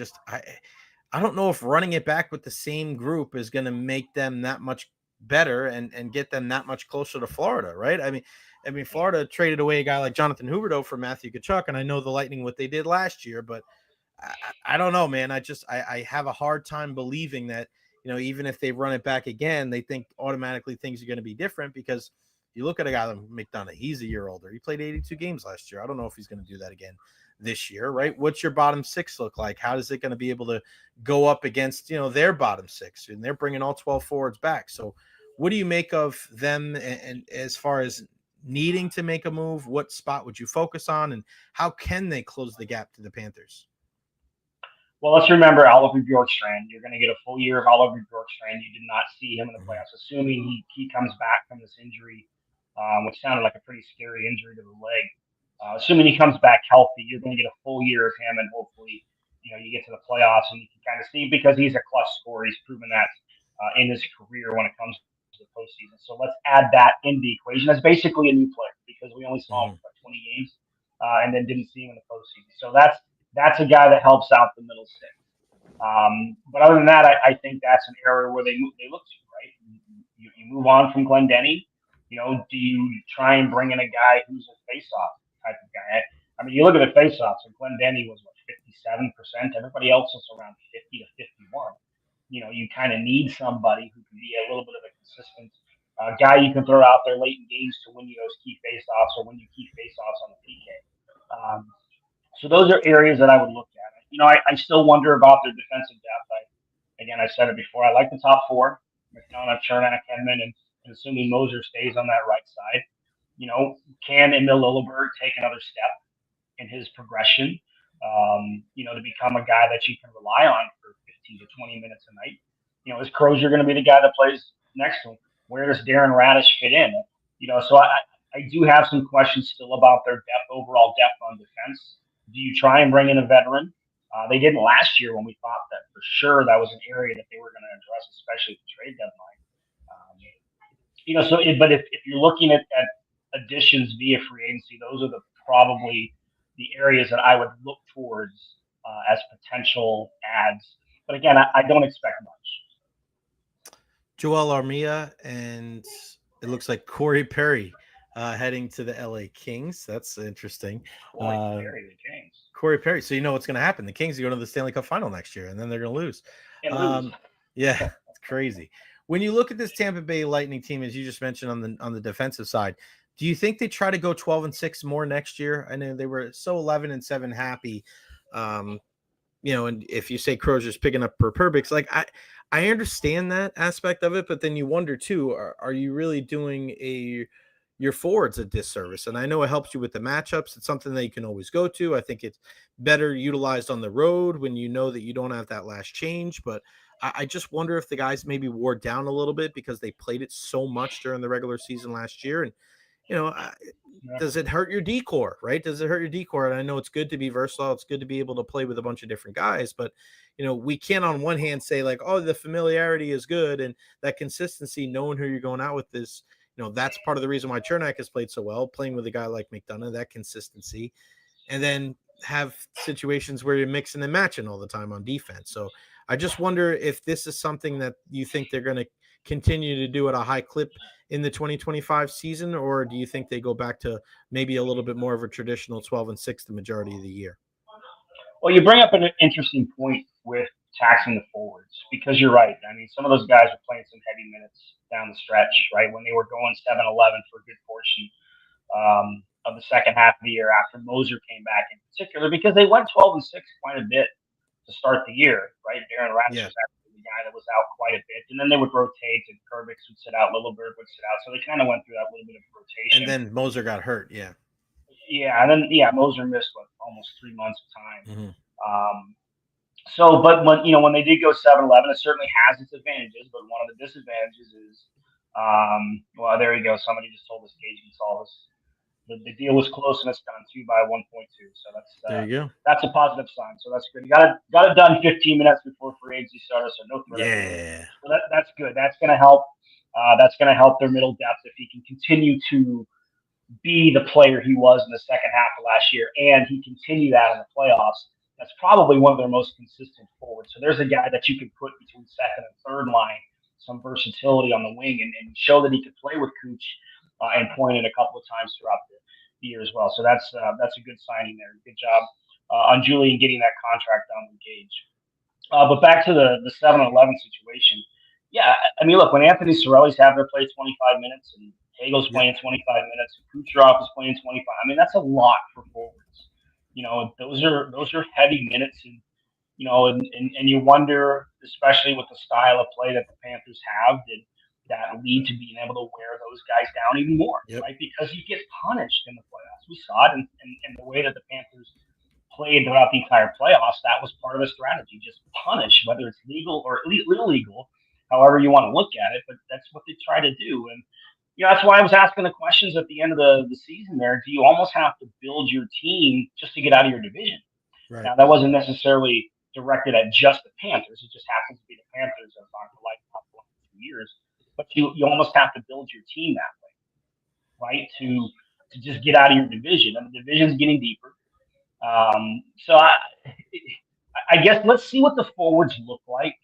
don't know if running it back with the same group is going to make them that much better and get them that much closer to Florida, right? I mean, Florida traded away a guy like Jonathan Huberdeau for Matthew Tkachuk, and I know the Lightning what they did last year, but I don't know, man. I have a hard time believing that, even if they run it back again, they think automatically things are going to be different, because you look at a guy like McDonough, he's a year older. He played 82 games last year. I don't know if he's going to do that again this year, right? What's your bottom six look like? How is it going to be able to go up against, their bottom six? And they're bringing all 12 forwards back. So what do you make of them? And as far as needing to make a move, what spot would you focus on, and how can they close the gap to the Panthers? Well, let's remember Oliver Bjorkstrand. You're going to get a full year of Oliver Bjorkstrand. You did not see him in the playoffs, assuming he comes back from this injury, which sounded like a pretty scary injury to the leg. Assuming he comes back healthy, you're going to get a full year of him, and hopefully, you get to the playoffs and you can kind of see, because he's a clutch scorer. He's proven that in his career when it comes to the postseason. So let's add that in the equation. That's basically a new player, because we only saw him for 20 games and then didn't see him in the postseason. So that's a guy that helps out the middle six. But other than that, I think that's an area where they look to, right? You move on from Glendening. Do you try and bring in a guy who's a face-off type of guy? I mean, you look at the face-offs, and Glendening was 57%. Everybody else was around 50 to 51. You kind of need somebody who can be a little bit of a consistent guy you can throw out there late in games to win you those key face-offs, or win you key face-offs on the PK. So those are areas that I would look at. I still wonder about their defensive depth. Again, I said it before. I like the top four: McDonough, Chernak, Hedman, and assuming Moser stays on that right side. Can Emil Lilleberg take another step in his progression? To become a guy that you can rely on for 15 to 20 minutes a night. Is Crozier going to be the guy that plays next to him? Where does Darren Radish fit in? So I do have some questions still about their overall depth on defense. Do you try and bring in a veteran? They didn't last year, when we thought that for sure that was an area that they were going to address, especially at the trade deadline. But if you're looking at additions via free agency, those are probably the areas that I would look towards as potential adds. But again, I don't expect much. Joel Armia, and it looks like Corey Perry heading to the LA Kings. That's interesting. Corey Perry. So you know what's going to happen. The Kings are going to the Stanley Cup final next year, and then they're going to lose. Yeah, it's crazy. When you look at this Tampa Bay Lightning team, as you just mentioned on the defensive side, do you think they try to go 12-6 more next year? I know they were so 11-7 happy. And if you say Crozier's picking up per Perbix, like I understand that aspect of it, but then you wonder too, are you really doing your forwards a disservice? And I know it helps you with the matchups. It's something that you can always go to. I think it's better utilized on the road when you know that you don't have that last change. But I just wonder if the guys maybe wore down a little bit because they played it so much during the regular season last year. And, does it hurt your decor, right? Does it hurt your decor? And I know it's good to be versatile. It's good to be able to play with a bunch of different guys, but we can't on one hand say like, oh, the familiarity is good. And that consistency, knowing who you're going out with is, that's part of the reason why Chernak has played so well, playing with a guy like McDonough, that consistency, and then have situations where you're mixing and matching all the time on defense. So I just wonder if this is something that you think they're going to continue to do at a high clip in the 2025 season, or do you think they go back to maybe a little bit more of a traditional 12-6 the majority of the year? Well, you bring up an interesting point with taxing the forwards, because you're right. I mean, some of those guys were playing some heavy minutes down the stretch, right? When they were going 7-11 for a good portion of the second half of the year after Moser came back in particular, because they went 12-6 quite a bit to start the year, right? Darren Radish was actually the guy that was out quite a bit. And then they would rotate, and Perbix would sit out, Lilleberg would sit out. So they kind of went through that little bit of rotation. And then Moser got hurt, Yeah, and then, Moser missed almost 3 months of time. Mm-hmm. But when they did go 7-11, it certainly has its advantages. But one of the disadvantages is, well, there you go. Somebody just told us Gage Gonzalez the deal was close and it's done too by 1.2. So There you go. that's a positive sign. So that's good. You got it done 15 minutes before free agency started, so no threat. Yeah. So that's good. That's going to help. That's going to help their middle depth if he can continue to be the player he was in the second half of last year, and he continued that in the playoffs. That's probably one of their most consistent forwards. So there's a guy that you can put between second and third line, some versatility on the wing, and show that he could play with Cooch and point it a couple of times throughout the year as well. So that's a good signing there. Good job on Julian getting that contract done with Gage. But back to the 7-11 situation. Yeah, I mean, look, when Anthony Cirelli's having to play 25 minutes and Hagel's playing 25 minutes, and Kucherov is playing 25. I mean, that's a lot for forwards. Those are heavy minutes, and and you wonder, especially with the style of play that the Panthers have, did that lead to being able to wear those guys down even more, right? Because you get punished in the playoffs. We saw it, and the way that the Panthers played throughout the entire playoffs, that was part of the strategy. Just punish, whether it's legal or illegal, however you want to look at it. But that's what they try to do, and that's why I was asking the questions at the end of the season there. Do you almost have to build your team just to get out of your division? Right. Now, that wasn't necessarily directed at just the Panthers. It just happens to be the Panthers that are for like top 2 years. But you almost have to build your team that way, right? To just get out of your division. And the division's getting deeper. So I guess let's see what the forwards look like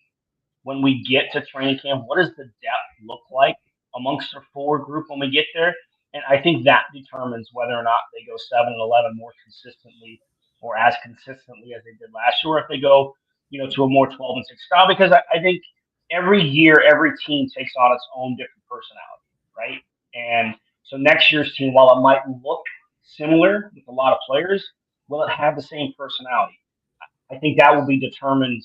when we get to training camp. What does the depth look like amongst our forward group when we get there? And I think that determines whether or not they go 7-11 more consistently or as consistently as they did last year, or if they go, to a more 12-6 style. Because I think every year, every team takes on its own different personality, right? And so next year's team, while it might look similar with a lot of players, will it have the same personality? I think that will be determined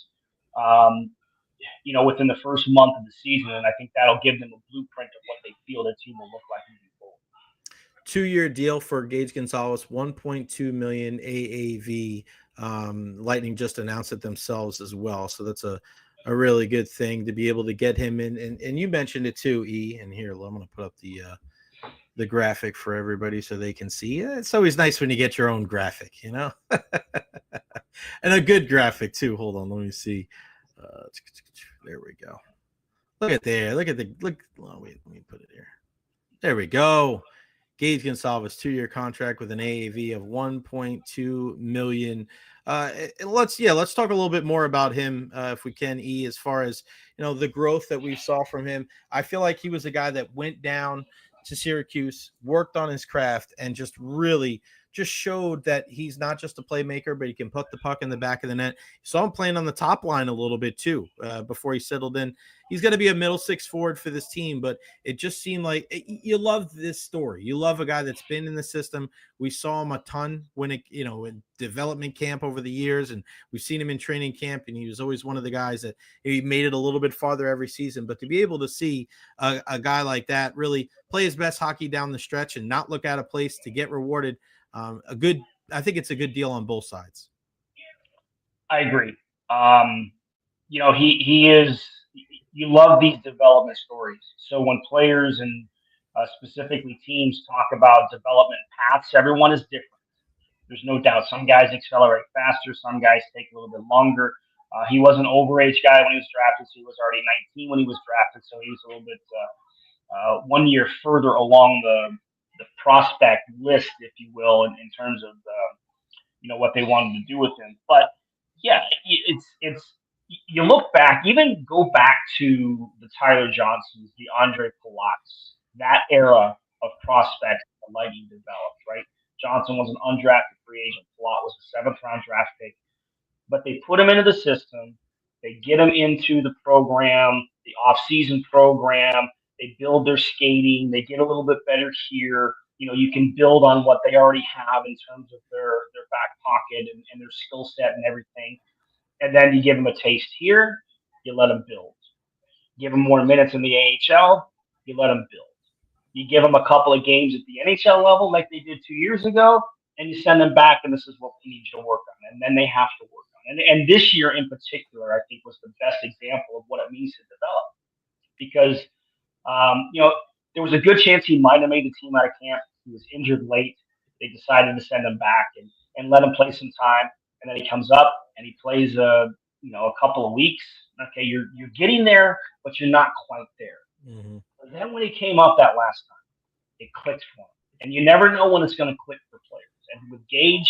within the first month of the season, and I think that'll give them a blueprint of what they feel their team will look like moving forward. 2-year deal for Gage Gonzalez, $1.2 million AAV. Lightning just announced it themselves as well, so that's a really good thing to be able to get him in. And you mentioned it too, E. And here, I'm going to put up the graphic for everybody so they can see. It's always nice when you get your own graphic, and a good graphic too. Hold on, let me see. There we go. Look at there. Look. Oh, wait, let me put it here. There we go. Gage Gonzalez, 2-year contract with an AAV of $1.2 million. Let's talk a little bit more about him, if we can, E, as far as the growth that we saw from him. I feel like he was a guy that went down to Syracuse, worked on his craft, and just really just showed that he's not just a playmaker, but he can put the puck in the back of the net. Saw him playing on the top line a little bit too before he settled in. He's going to be a middle six forward for this team, but it just seemed like you love this story. You love a guy that's been in the system. We saw him a ton when in development camp over the years, and we've seen him in training camp, and he was always one of the guys that he made it a little bit farther every season. But to be able to see a guy like that really play his best hockey down the stretch and not look out of place to get rewarded, I think it's a good deal on both sides. I agree. He is. You love these development stories. So when players and specifically teams talk about development paths, everyone is different. There's no doubt. Some guys accelerate faster. Some guys take a little bit longer. He was an overage guy when he was drafted, so he was already 19 when he was drafted. So he was a little bit 1 year further along the prospect list, if you will, in terms of what they wanted to do with him. But yeah, it's you look back, even go back to the Tyler Johnsons, the Andre Palots, that era of prospects the Lightning developed, right? Johnson was an undrafted free agent. Palot was a 7th-round draft pick. But they put him into the system. They get him into the program, the off-season program. They build their skating. They get a little bit better here. You can build on what they already have in terms of their back pocket and their skill set and everything. And then you give them a taste here, you let them build. Give them more minutes in the AHL, you let them build. You give them a couple of games at the NHL level like they did 2 years ago, and you send them back, and this is what we need you to work on. And then they have to work on it. And this year in particular, I think, was the best example of what it means to develop. Because, there was a good chance he might have made the team out of camp. He was injured late. they decided to send him back and let him play some time. And then he comes up and he plays a couple of weeks. Okay, you're getting there, but you're not quite there. Mm-hmm. But then when he came up that last time, it clicked for him. And you never know when it's going to click for players. And with Gage,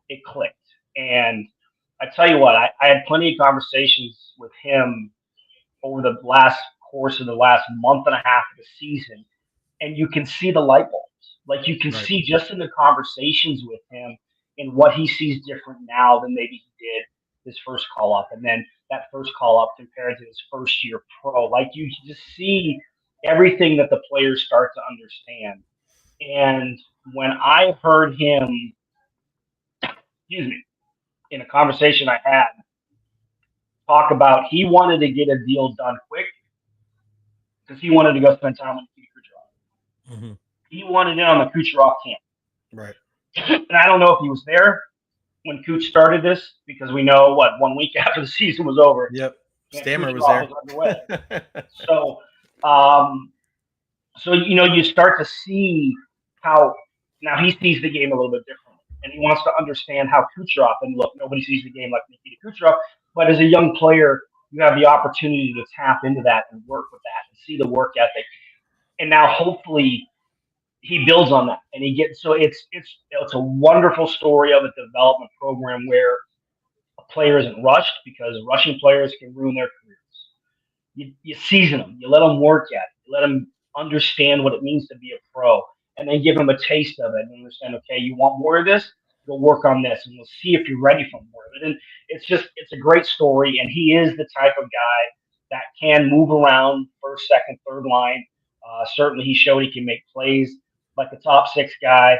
it clicked. And I tell you what, I had plenty of conversations with him over the last course of the last month and a half of the season, and you can see the light bulbs. Like you can see just in the conversations with him and what he sees different now than maybe he did his first call up, and then that first call up compared to his first year pro. Like you just see everything that the players start to understand. And when I heard him, excuse me, in a conversation I had, talk about he wanted to get a deal done quick because he wanted to go spend time with Kucherov. Mm-hmm. He wanted in on the Kucherov camp. Right. And I don't know if he was there when Kuch started this because we know 1 week after the season was over. Yep. Stammer was Kucherov there. underway. So you start to see how now he sees the game a little bit differently, and he wants to understand how Kucherov. And look, nobody sees the game like Nikita Kucherov, but as a young player, you have the opportunity to tap into that and work with that and see the work ethic. And now, hopefully, he builds on that, and he gets. So it's a wonderful story of a development program where a player isn't rushed because rushing players can ruin their careers. You season them, you let them work at it, you let them understand what it means to be a pro, and then give them a taste of it and understand. Okay, you want more of this? Go work on this, and we'll see if you're ready for more of it. And it's a great story, and he is the type of guy that can move around first, second, third line. Certainly, he showed he can make plays like the top six guy,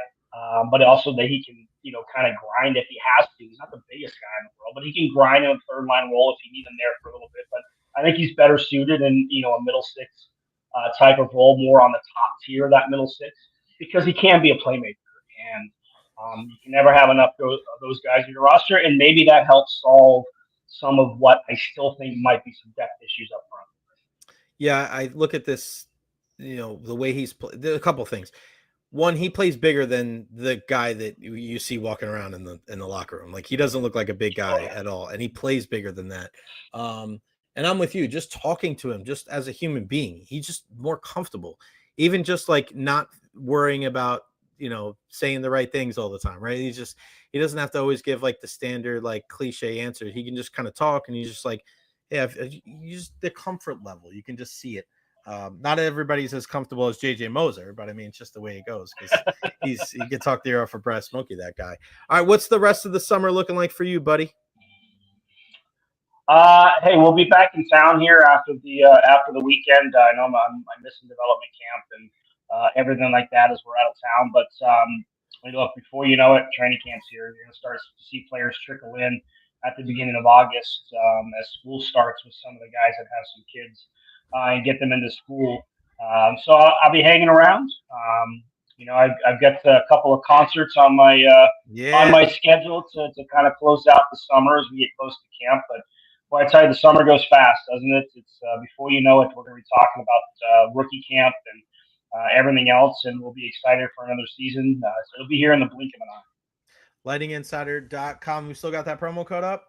but also that he can, kind of grind if he has to. He's not the biggest guy in the world, but he can grind in a third line role if you need him there for a little bit. But I think he's better suited in, a middle six type of role, more on the top tier of that middle six, because he can be a playmaker. And you can never have enough of those guys in your roster, and maybe that helps solve some of what I still think might be some depth issues up front. Yeah, I look at this, the way he's played. There are a couple of things. One, he plays bigger than the guy that you see walking around in the locker room. Like he doesn't look like a big guy at all, and he plays bigger than that. And I'm with you. Just talking to him, just as a human being, he's just more comfortable. Even just like not worrying about saying the right things all the time, right? He doesn't have to always give like the standard like cliche answer. He can just kind of talk, and he's just like, yeah, the comfort level. You can just see it. Not everybody's as comfortable as JJ Moser, but I mean, it's just the way it goes because he can talk the ear off for Brad Smokey, that guy. All right, what's the rest of the summer looking like for you, buddy? Hey, we'll be back in town here after the weekend. I know I'm missing development camp and everything like that as we're out of town. But look, before you know it, training camp's here. You're going to start to see players trickle in at the beginning of August as school starts with some of the guys that have some kids. And get them into school. So I'll be hanging around. I've got a couple of concerts on my schedule to kind of close out the summer as we get close to camp. But boy, I tell you, the summer goes fast, doesn't it? It's before you know it, we're going to be talking about rookie camp and everything else, and we'll be excited for another season. So it'll be here in the blink of an eye. LightningInsider.com. We still got that promo code up?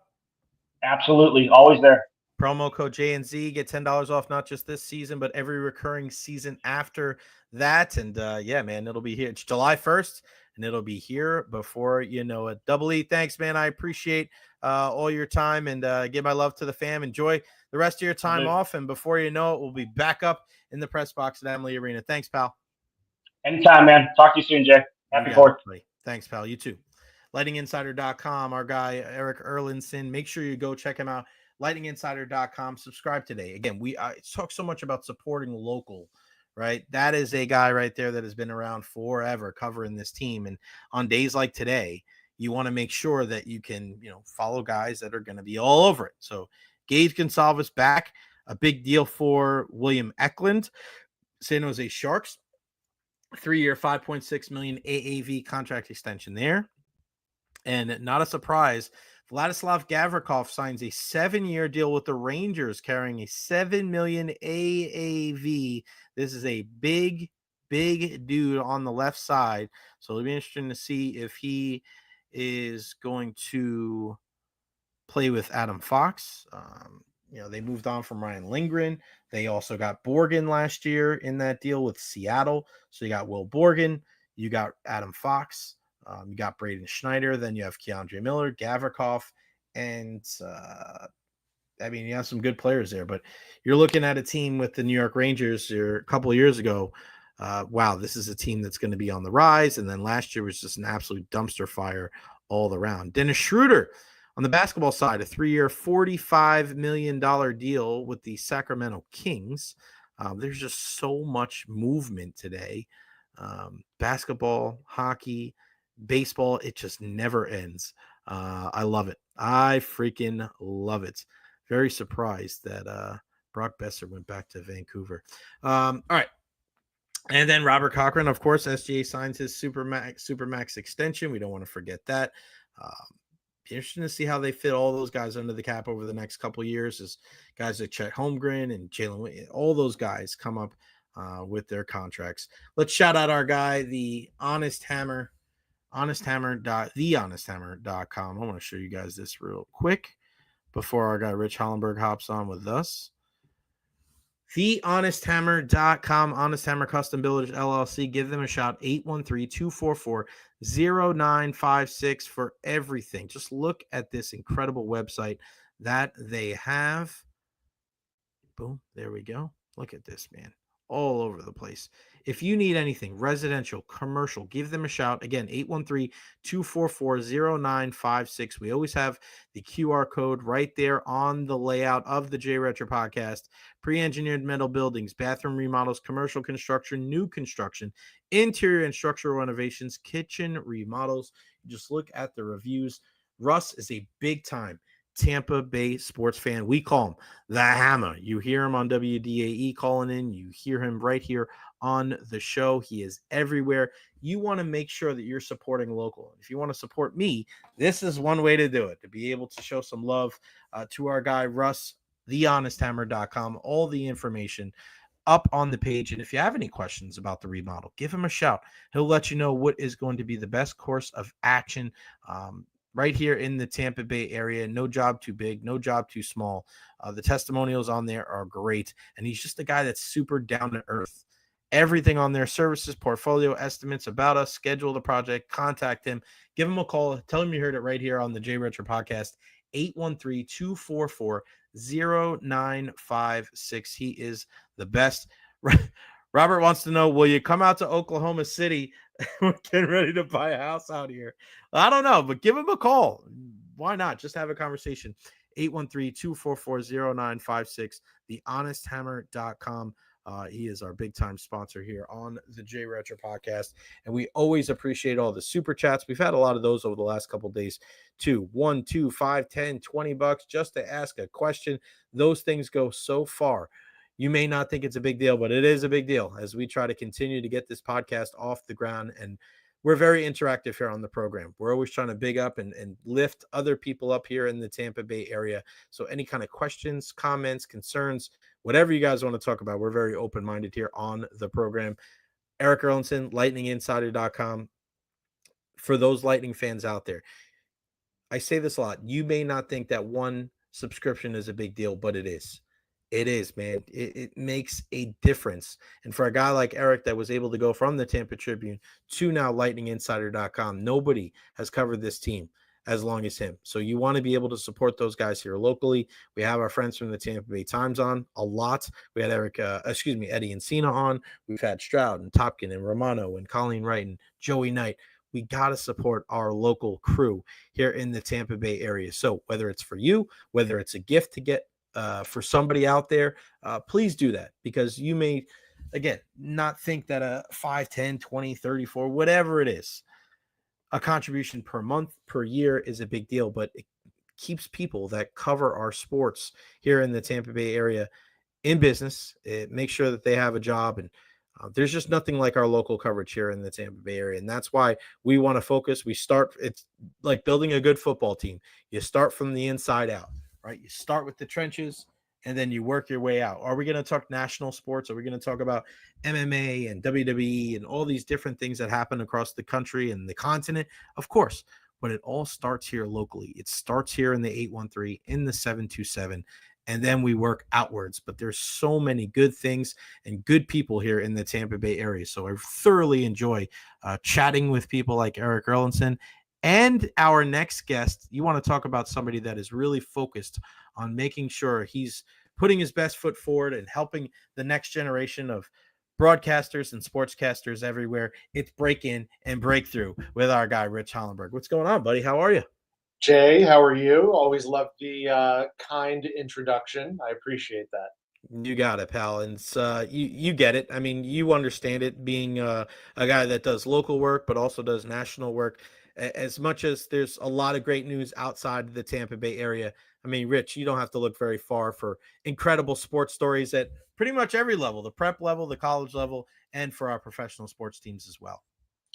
Absolutely, always there. Promo code JNZ, get $10 off, not just this season, but every recurring season after that. And yeah, man, it'll be here. It's July 1st, and it'll be here before you know it. Double E, thanks, man. I appreciate all your time, and give my love to the fam. Enjoy the rest of your time off, and before you know it, we'll be back up in the press box at Emily Arena. Thanks, pal. Anytime, man. Talk to you soon, Jay. Happy 4th. Thanks, pal. You too. LightningInsider.com, our guy, Erik Erlendsson. Make sure you go check him out. LightningInsider.com. Subscribe today. Again, we talk so much about supporting local, right? That is a guy right there that has been around forever covering this team. And on days like today, you want to make sure that you can, follow guys that are going to be all over it. So Gage Gonsalves back, a big deal for William Eklund, San Jose Sharks, 3-year, $5.6 million AAV contract extension there. And not a surprise, Vladislav Gavrikov signs a 7-year deal with the Rangers, carrying a $7 million AAV. This is a big big dude on the left side. So it'll be interesting to see if he is going to play with Adam Fox. They moved on from Ryan Lindgren. They also got Borgen last year in that deal with Seattle. So you got Will Borgen, you got Adam Fox, you got Braden Schneider, then you have Keandre Miller, Gavrikov, and you have some good players there. But you're looking at a team with the New York Rangers a couple of years ago. Wow, this is a team that's going to be on the rise. And then last year was just an absolute dumpster fire all around. Dennis Schroeder, on the basketball side, a 3-year, $45 million deal with the Sacramento Kings. There's just so much movement today. Basketball, hockey, baseball, it just never ends. I love it. I freaking love it. Very surprised that Brock Besser went back to Vancouver. All right. And then Robert Cochran, of course, SGA signs his Supermax extension. We don't want to forget that. Interesting to see how they fit all those guys under the cap over the next couple of years, as guys like Chet Holmgren and Jalen, all those guys come up with their contracts. Let's shout out our guy, the Honest Hammer, thehonesthammer.com. I want to show you guys this real quick before our guy Rich Hollenberg hops on with us. TheHonestHammer.com, Honest Hammer Custom Builders LLC. Give them a shout, 813-244-0956 for everything. Just look at this incredible website that they have. Boom, there we go. Look at this, man. All over the place. If you need anything, residential, commercial, give them a shout. Again, 813-244-0956. We always have the QR code right there on the layout of the Recher podcast. Pre-engineered metal buildings, bathroom remodels, commercial construction, new construction, interior and structural renovations, kitchen remodels. Just look at the reviews. Russ is a big-time Tampa Bay sports fan. We call him the Hammer. You hear him on WDAE calling in. You hear him right here on the show. He is everywhere. You want to make sure that you're supporting local. If you want to support me, this is one way to do it, to be able to show some love to our guy, Russ, thehonesthammer.com. All the information up on the page. And if you have any questions about the remodel, give him a shout. He'll let you know what is going to be the best course of action right here in the Tampa Bay area. No job too big, no job too small. The testimonials on there are great. And he's just a guy that's super down to earth. Everything on their services, portfolio, estimates, about us, schedule the project, contact him, give him a call, tell him you heard it right here on the Recher podcast, 813-244-0956. He is the best. Robert wants to know, will you come out to Oklahoma City? We're getting ready to buy a house out here. I don't know, but give him a call. Why not? Just have a conversation. 813-244-0956, thehonesthammer.com. He is our big-time sponsor here on the Recher podcast, and we always appreciate all the super chats. We've had a lot of those over the last couple of days, too. 1, 2, 5, 10, $20 just to ask a question. Those things go so far. You may not think it's a big deal, but it is a big deal as we try to continue to get this podcast off the ground. And we're very interactive here on the program. We're always trying to big up and lift other people up here in the Tampa Bay area. So any kind of questions, comments, concerns, whatever you guys want to talk about, we're very open-minded here on the program. Erik Erlendsson, lightninginsider.com. For those Lightning fans out there, I say this a lot. You may not think that one subscription is a big deal, but it is. It is, man. It makes a difference. And for a guy like Erik that was able to go from the Tampa Tribune to now lightninginsider.com, nobody has covered this team as long as him. So you want to be able to support those guys here locally. We have our friends from the Tampa Bay Times on a lot. We had Eddie and Cena on. We've had Stroud and Topkin and Romano and Colleen Wright and Joey Knight. We got to support our local crew here in the Tampa Bay area. So whether it's for you, whether it's a gift to get for somebody out there, please do that, because you may, again, not think that a 5, 10, 20, 34, whatever it is, a contribution per month, per year is a big deal, but it keeps people that cover our sports here in the Tampa Bay area in business. It makes sure that they have a job, and there's just nothing like our local coverage here in the Tampa Bay area. And that's why we want to focus. It's like building a good football team. You start from the inside out. Right, you start with the trenches, and then you work your way out. Are we going to talk national sports? Are we going to talk about MMA and WWE and all these different things that happen across the country and the continent? Of course, but it all starts here locally. It starts here in the 813, in the 727, and then we work outwards. But there's so many good things and good people here in the Tampa Bay area. So I thoroughly enjoy chatting with people like Erik Erlendsson. And our next guest, you want to talk about somebody that is really focused on making sure he's putting his best foot forward and helping the next generation of broadcasters and sportscasters everywhere. It's Break In and Breakthrough with our guy, Rich Hollenberg. What's going on, buddy? How are you? Jay, how are you? Always love the kind introduction. I appreciate that. You got it, pal. And it's, you get it. I mean, you understand it, being a guy that does local work, but also does national work. As much as there's a lot of great news outside the Tampa Bay area, I mean, Rich, you don't have to look very far for incredible sports stories at pretty much every level, the prep level, the college level, and for our professional sports teams as well.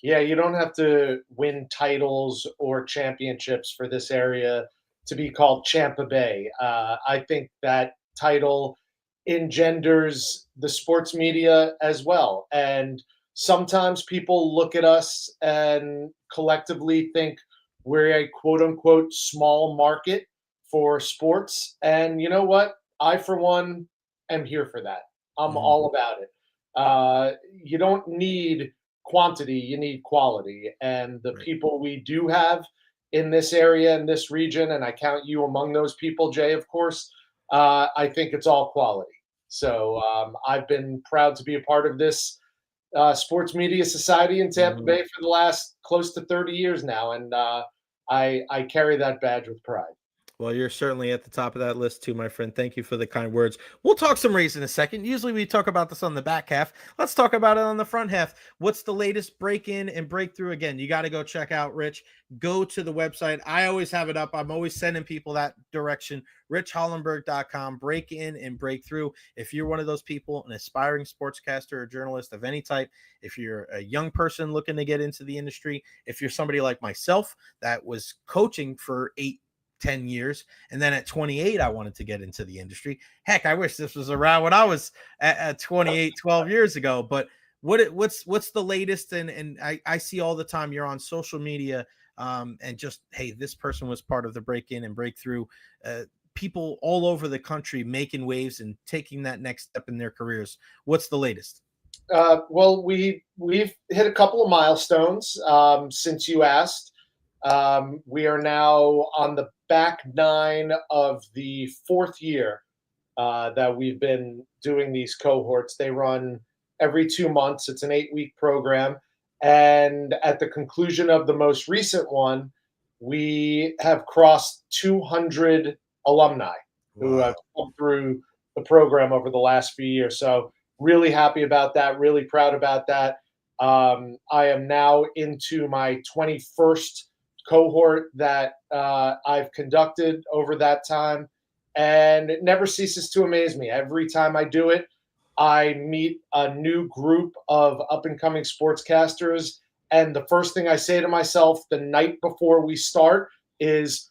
Yeah, you don't have to win titles or championships for this area to be called Champa Bay. I think that title engenders the sports media as well. And sometimes people look at us and collectively think we're a quote unquote small market for sports. And you know what? I, for one, am here for that. I'm all about it. You don't need quantity, you need quality. And the people we do have in this area, in this region, and I count you among those people, Jay, of course, I think it's all quality. So I've been proud to be a part of this sports media society in Tampa Bay for the last close to 30 years now. And I carry that badge with pride. Well, you're certainly at the top of that list too, my friend. Thank you for the kind words. We'll talk some Rays in a second. Usually we talk about this on the back half. Let's talk about it on the front half. What's the latest break in and breakthrough? Again, you got to go check out Rich. Go to the website. I always have it up. I'm always sending people that direction. richhollenberg.com, break in and breakthrough. If you're one of those people, an aspiring sportscaster or journalist of any type, if you're a young person looking to get into the industry, if you're somebody like myself that was coaching for 10 years, and then at 28 I wanted to get into the industry. Heck, I wish this was around when I was at 28 12 years ago. But what's the latest? And I see all the time you're on social media, and just, hey, this person was part of the break-in and breakthrough. People all over the country making waves and taking that next step in their careers. What's the latest? Well, we've hit a couple of milestones since you asked. We are now on the back 9 of the 4th year that we've been doing these cohorts. They run every 2 months. It's an 8-week program. And at the conclusion of the most recent one, we have crossed 200 alumni who have come through the program over the last few years. So really happy about that, really proud about that. I am now into my 21st cohort that I've conducted over that time, and it never ceases to amaze me. Every time I do it, I meet a new group of up-and-coming sportscasters, and the first thing I say to myself the night before we start is,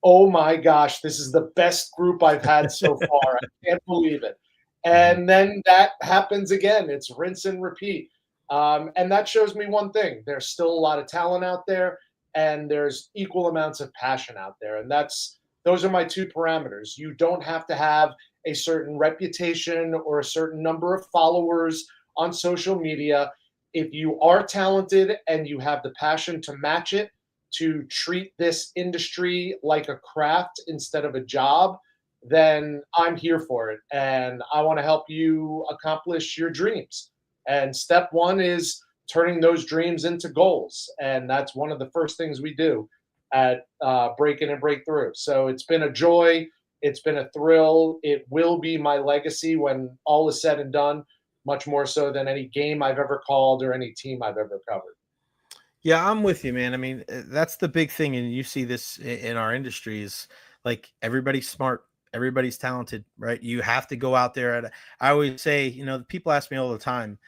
oh my gosh, this is the best group I've had so far. I can't believe it. And then that happens again. It's rinse and repeat. And that shows me one thing. There's still a lot of talent out there, and there's equal amounts of passion out there. And those are my 2 parameters. You don't have to have a certain reputation or a certain number of followers on social media. If you are talented and you have the passion to match it, to treat this industry like a craft instead of a job, then I'm here for it. And I want to help you accomplish your dreams. And step 1 is turning those dreams into goals. And that's one of the first things we do at Break In and Breakthrough. So it's been a joy. It's been a thrill. It will be my legacy when all is said and done, much more so than any game I've ever called or any team I've ever covered. Yeah, I'm with you, man. I mean, that's the big thing. And you see this in our industry is like everybody's smart. Everybody's talented, right? You have to go out there. I always say, people ask me all the time,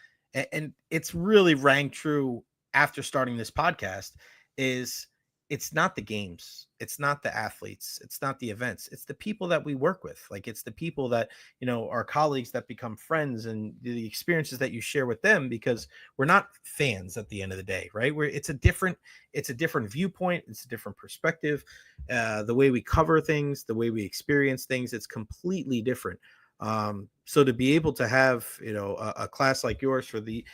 and it's really rang true after starting this podcast, is it's not the games, it's not the athletes, it's not the events, it's the people that we work with. Like, it's the people that, our colleagues that become friends, and the experiences that you share with them, because we're not fans at the end of the day, right? It's a different viewpoint, it's a different perspective. The way we cover things, the way we experience things, it's completely different. So to be able to have, a class like yours for the,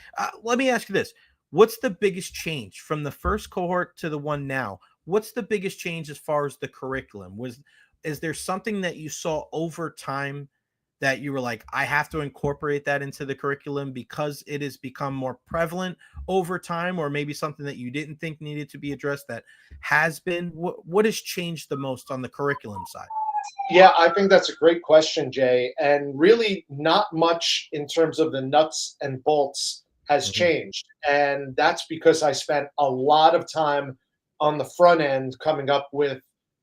let me ask you this. What's the biggest change from the first cohort to the one now? What's the biggest change as far as the curriculum? Is there something that you saw over time that you were like, I have to incorporate that into the curriculum because it has become more prevalent over time, or maybe something that you didn't think needed to be addressed that has been? What has changed the most on the curriculum side? Yeah, I think that's a great question, Jay. And really, not much in terms of the nuts and bolts has changed. And that's because I spent a lot of time on the front end coming up with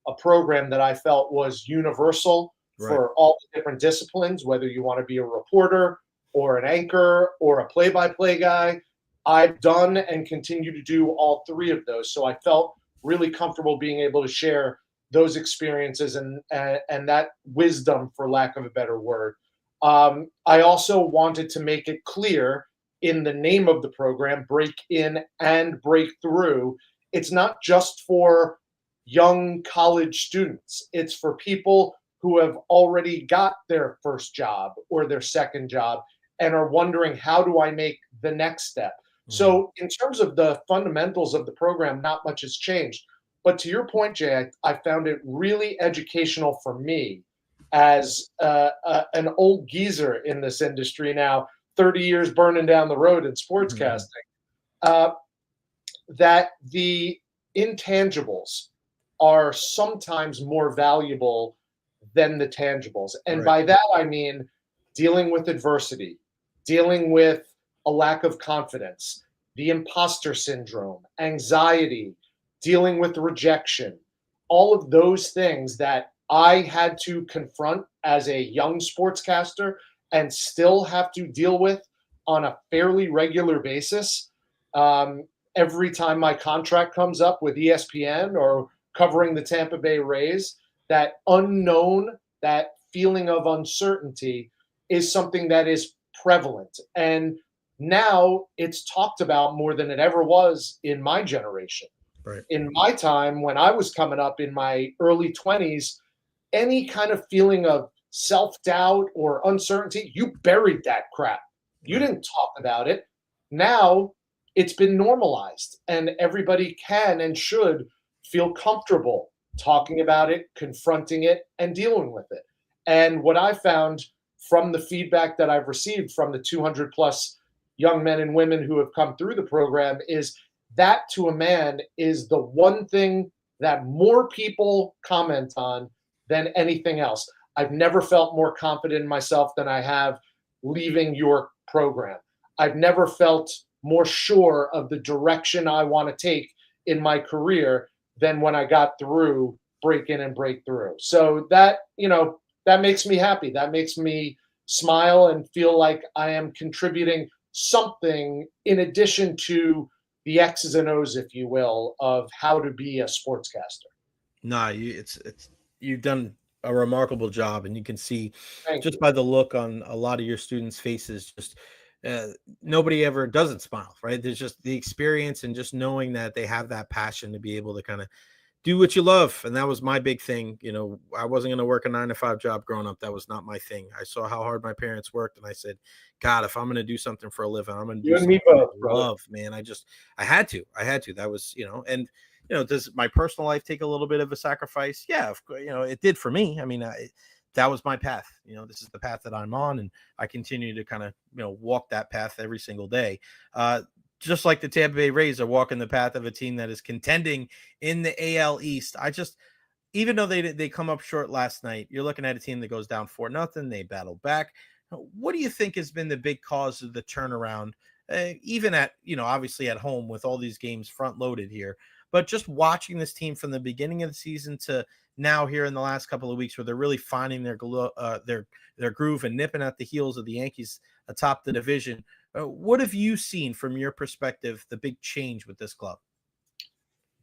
a program that I felt was universal for all the different disciplines, whether you want to be a reporter or an anchor or a play-by-play guy. I've done and continue to do all three of those. So I felt really comfortable being able to share those experiences and that wisdom, for lack of a better word. I also wanted to make it clear in the name of the program, Break In and Break Through. It's not just for young college students. It's for people who have already got their first job or their second job and are wondering, how do I make the next step? So in terms of the fundamentals of the program, not much has changed. But to your point, Jay, I found it really educational for me as an old geezer in this industry now, 30 years burning down the road in sportscasting, that the intangibles are sometimes more valuable than the tangibles. And by that, I mean dealing with adversity, dealing with a lack of confidence, the imposter syndrome, anxiety, dealing with rejection, all of those things that I had to confront as a young sportscaster and still have to deal with on a fairly regular basis. Every time my contract comes up with ESPN or covering the Tampa Bay Rays, that unknown, that feeling of uncertainty is something that is prevalent. And now it's talked about more than it ever was in my generation. Right. In my time, when I was coming up in my early 20s, any kind of feeling of self-doubt or uncertainty, you buried that crap. You didn't talk about it. Now it's been normalized, and everybody can and should feel comfortable talking about it, confronting it, and dealing with it. And what I found from the feedback that I've received from the 200 plus young men and women who have come through the program is that, to a man, is the one thing that more people comment on than anything else. I've never felt more confident in myself than I have leaving your program. I've never felt more sure of the direction I want to take in my career than when I got through Break In and Break Through. So that, that makes me happy. That makes me smile and feel like I am contributing something in addition to the X's and O's, if you will, of how to be a sportscaster. No, you've done a remarkable job, and you can see just by the look on a lot of your students' faces, just nobody ever doesn't smile, right? There's just the experience and just knowing that they have that passion to be able to kind of do what you love. And that was my big thing. I wasn't going to work a 9-to-5 job growing up. That was not my thing. I saw how hard my parents worked, and I said, God, if I'm going to do something for a living, I'm going to do something I love, man. I had to. That was, and does my personal life take a little bit of a sacrifice? Yeah, it did for me. I mean, that was my path. This is the path that I'm on, and I continue to kind of, walk that path every single day. Just like the Tampa Bay Rays are walking the path of a team that is contending in the AL East. Even though they come up short last night, you're looking at a team that goes down 4-0. They battle back. What do you think has been the big cause of the turnaround? Even at, obviously at home with all these games front loaded here, but just watching this team from the beginning of the season to now here in the last couple of weeks, where they're really finding their groove and nipping at the heels of the Yankees atop the division. What have you seen from your perspective, the big change with this club?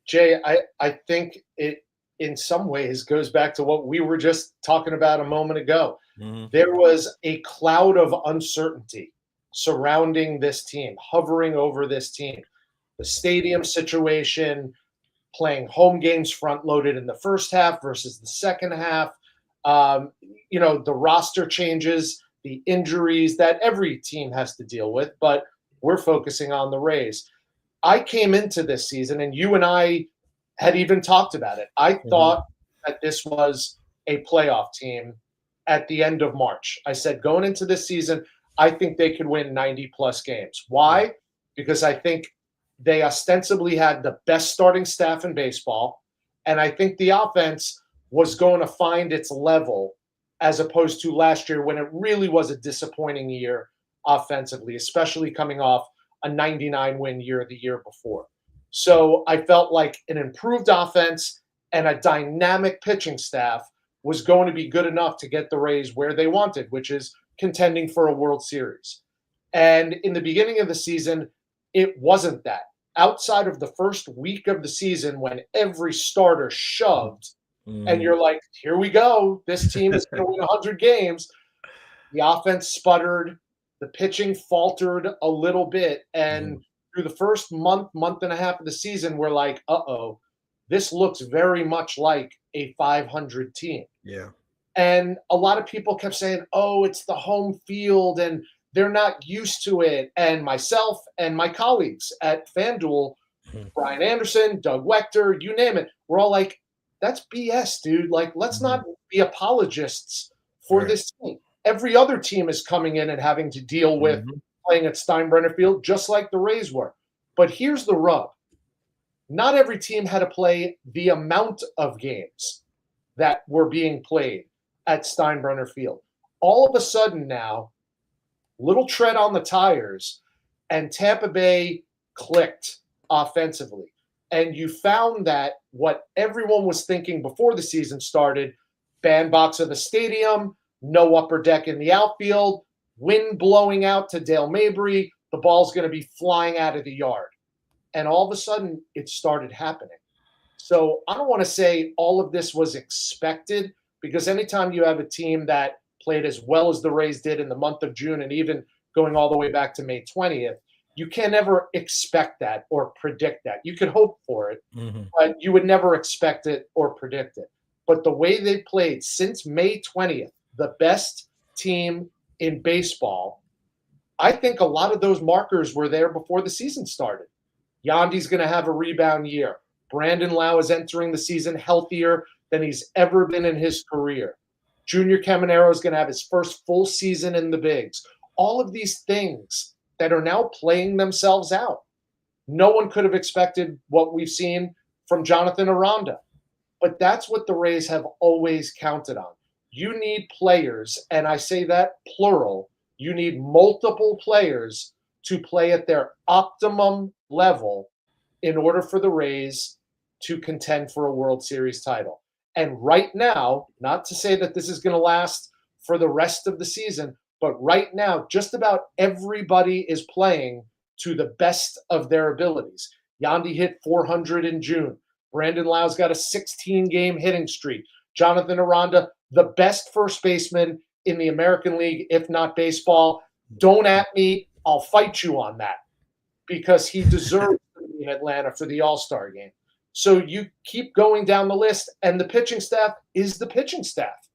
Jay, I think it in some ways goes back to what we were just talking about a moment ago. Mhm. There was a cloud of uncertainty surrounding this team, hovering over this team. The stadium situation, playing home games front loaded in the first half versus the second half, the roster changes, the injuries that every team has to deal with, but we're focusing on the Rays. I came into this season, and you and I had even talked about it. I thought that this was a playoff team at the end of March. I said, going into this season, I think they could win 90-plus games. Why? Because I think they ostensibly had the best starting staff in baseball, and I think the offense was going to find its level as opposed to last year when it really was a disappointing year offensively, especially coming off a 99-win year the year before. So I felt like an improved offense and a dynamic pitching staff was going to be good enough to get the Rays where they wanted, which is contending for a World Series. And in the beginning of the season, it wasn't that. Outside of the first week of the season when every starter shoved, and you're like, here we go. This team is going to win 100 games. The offense sputtered. The pitching faltered a little bit. And through the first month and a half of the season, we're like, uh-oh, this looks very much like a 500 team. Yeah. And a lot of people kept saying, oh, it's the home field and they're not used to it. And myself and my colleagues at FanDuel, Brian Anderson, Doug Wechter, you name it, we're all like, that's BS, dude. Like, let's not be apologists for this team. Every other team is coming in and having to deal with playing at Steinbrenner Field, just like the Rays were. But here's the rub. Not every team had to play the amount of games that were being played at Steinbrenner Field. All of a sudden now, little tread on the tires, and Tampa Bay clicked offensively. And you found that what everyone was thinking before the season started, bandbox of the stadium, no upper deck in the outfield, wind blowing out to Dale Mabry, the ball's going to be flying out of the yard. And all of a sudden, it started happening. So I don't want to say all of this was expected, because anytime you have a team that played as well as the Rays did in the month of June and even going all the way back to May 20th, you can never expect that or predict that. You could hope for it, but you would never expect it or predict it. But the way they played since May 20th, the best team in baseball, I think a lot of those markers were there before the season started. Yandy's going to have a rebound year. Brandon Lau is entering the season healthier than he's ever been in his career. Junior Caminero is going to have his first full season in the bigs. All of these things that are now playing themselves out. No one could have expected what we've seen from Jonathan Aranda. But that's what the Rays have always counted on. You need players, and I say that plural, you need multiple players to play at their optimum level in order for the Rays to contend for a World Series title. And right now, not to say that this is going to last for the rest of the season, but right now, just about everybody is playing to the best of their abilities. Yandy hit 400 in June. Brandon Lau's got a 16-game hitting streak. Jonathan Aranda, the best first baseman in the American League, if not baseball. Don't at me. I'll fight you on that, because he deserves to be in Atlanta for the All-Star game. So you keep going down the list, and the pitching staff is the pitching staff.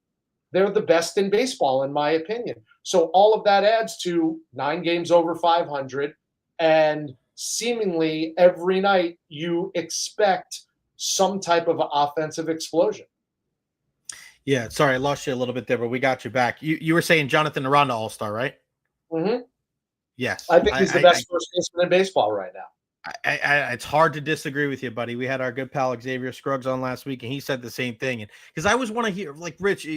They're the best in baseball, in my opinion. So all of that adds to 9 games over 500, and seemingly every night you expect some type of offensive explosion. Yeah, sorry, I lost you a little bit there, but we got you back. You were saying Jonathan Aranda All-Star, right? Mm-hmm. Yes. I think he's the best first baseman in baseball right now. It's hard to disagree with you, buddy. We had our good pal Xavier Scruggs on last week, and he said the same thing. And because I always want to hear, like Rich,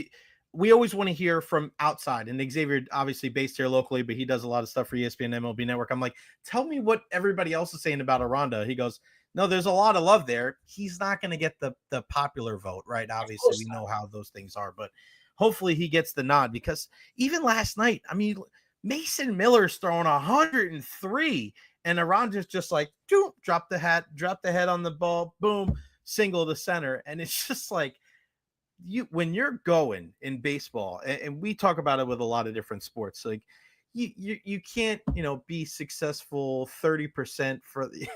we always want to hear from outside. And Xavier, obviously based here locally, but he does a lot of stuff for ESPN MLB Network. I'm like, tell me what everybody else is saying about Aranda. He goes, no, there's a lot of love there. He's not going to get the popular vote, right? Obviously, we know how those things are, but hopefully he gets the nod, because even last night, I mean, Mason Miller's throwing 103, And Iran just like, drop the head on the ball, boom, single to center. And it's just like, when you're going in baseball, and we talk about it with a lot of different sports, like you can't, be successful 30% for the,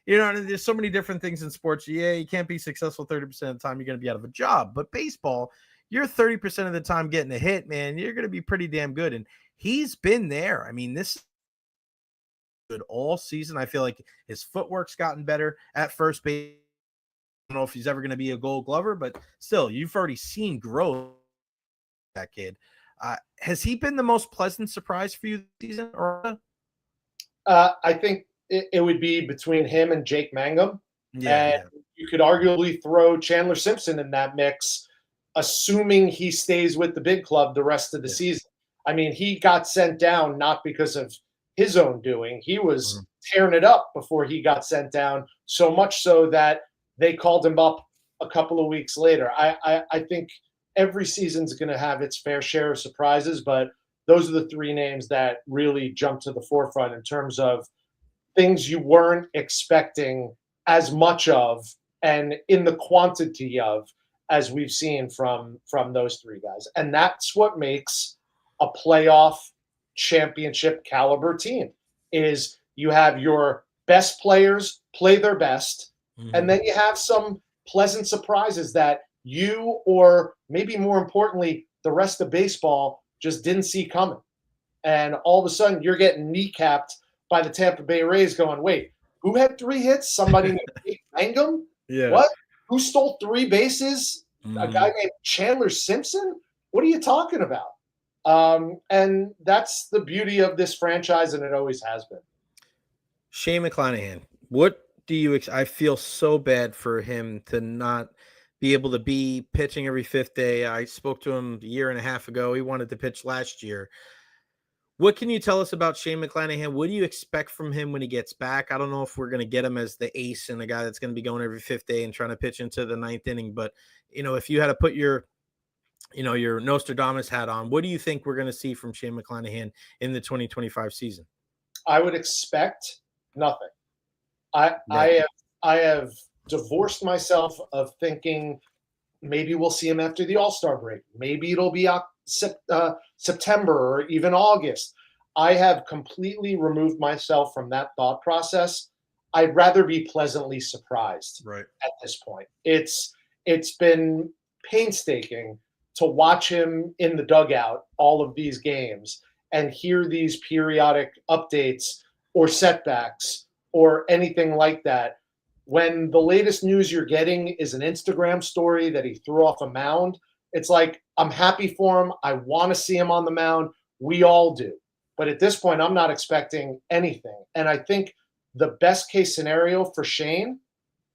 there's so many different things in sports. Yeah, you can't be successful 30% of the time. You're going to be out of a job. But baseball, you're 30% of the time getting a hit, man. You're going to be pretty damn good. And he's been there. I mean, this good all season. I feel like his footwork's gotten better at first base. I don't know if he's ever going to be a Gold Glover, but still, you've already seen growth. That kid, has he been the most pleasant surprise for you this season? Or I think it would be between him and Jake Mangum, and you could arguably throw Chandler Simpson in that mix, assuming he stays with the big club the rest of the season. I mean, he got sent down not because of his own doing. He was tearing it up before he got sent down, so much so that they called him up a couple of weeks later. I think every season's going to have its fair share of surprises, but those are the three names that really jump to the forefront in terms of things you weren't expecting as much of and in the quantity of as we've seen from those three guys. And that's what makes a playoff championship caliber team, is you have your best players play their best, and then you have some pleasant surprises that you, or maybe more importantly, the rest of baseball just didn't see coming. And all of a sudden you're getting kneecapped by the Tampa Bay Rays going, wait, who had 3 hits? Somebody named Jake Mangum? Yeah. What? Who stole 3 bases? A guy named Chandler Simpson? What are you talking about? And that's the beauty of this franchise, and it always has been. Shane McClanahan, what do you I feel so bad for him to not be able to be pitching every 5th day. I spoke to him a year and a half ago. He wanted to pitch last year. What can you tell us about Shane McClanahan? What do you expect from him when he gets back? I don't know if we're going to get him as the ace and the guy that's going to be going every 5th day and trying to pitch into the 9th inning. But, if you had to put your Nostradamus hat on, what do you think we're going to see from Shane McClanahan in the 2025 season? I would expect nothing. I have divorced myself of thinking maybe we'll see him after the All-Star break. Maybe it'll be September or even August. I have completely removed myself from that thought process. I'd rather be pleasantly surprised at this point. It's been painstaking to watch him in the dugout all of these games and hear these periodic updates or setbacks or anything like that. When the latest news you're getting is an Instagram story that he threw off a mound, it's like, I'm happy for him. I want to see him on the mound. We all do. But at this point, I'm not expecting anything. And I think the best case scenario for Shane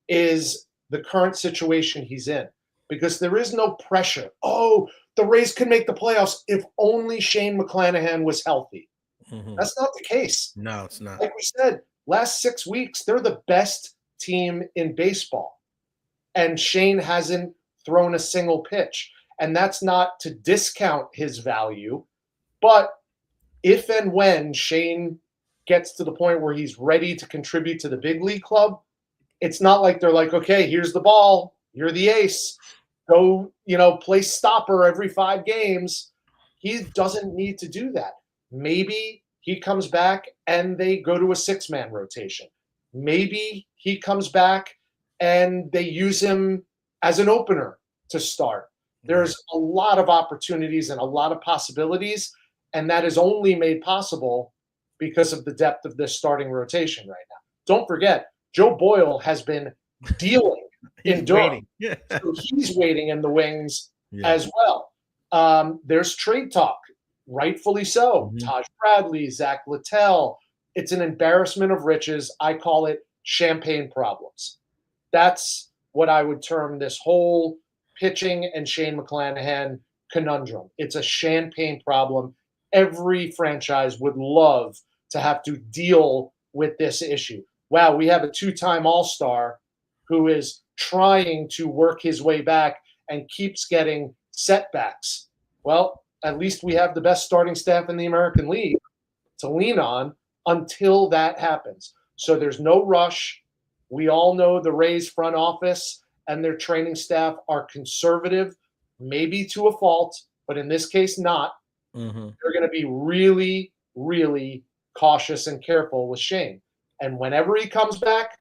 is the current situation he's in, because there is no pressure. Oh, the Rays can make the playoffs if only Shane McClanahan was healthy. That's not the case. No, it's not. Like we said, last 6 weeks, they're the best team in baseball, and Shane hasn't thrown a single pitch. And that's not to discount his value, but if and when Shane gets to the point where he's ready to contribute to the big league club, it's not like they're like, okay, here's the ball, you're the ace, go, play stopper every 5 games. He doesn't need to do that. Maybe he comes back and they go to a 6-man rotation. Maybe he comes back and they use him as an opener to start. There's a lot of opportunities and a lot of possibilities, and that is only made possible because of the depth of this starting rotation right now. Don't forget, Joe Boyle has been dealing in Durham. So he's waiting in the wings as well. There's trade talk, rightfully so. Taj Bradley, Zach Littell. It's an embarrassment of riches. I call it champagne problems. That's what I would term this whole pitching and Shane McClanahan conundrum. It's a champagne problem. Every franchise would love to have to deal with this issue. Wow, we have a 2-time All-Star who is trying to work his way back and keeps getting setbacks. Well, at least we have the best starting staff in the American League to lean on until that happens. So there's no rush. We all know the Rays front office and their training staff are conservative, maybe to a fault, but in this case, not. Mm-hmm. They're going to be really, really cautious and careful with Shane. And whenever he comes back,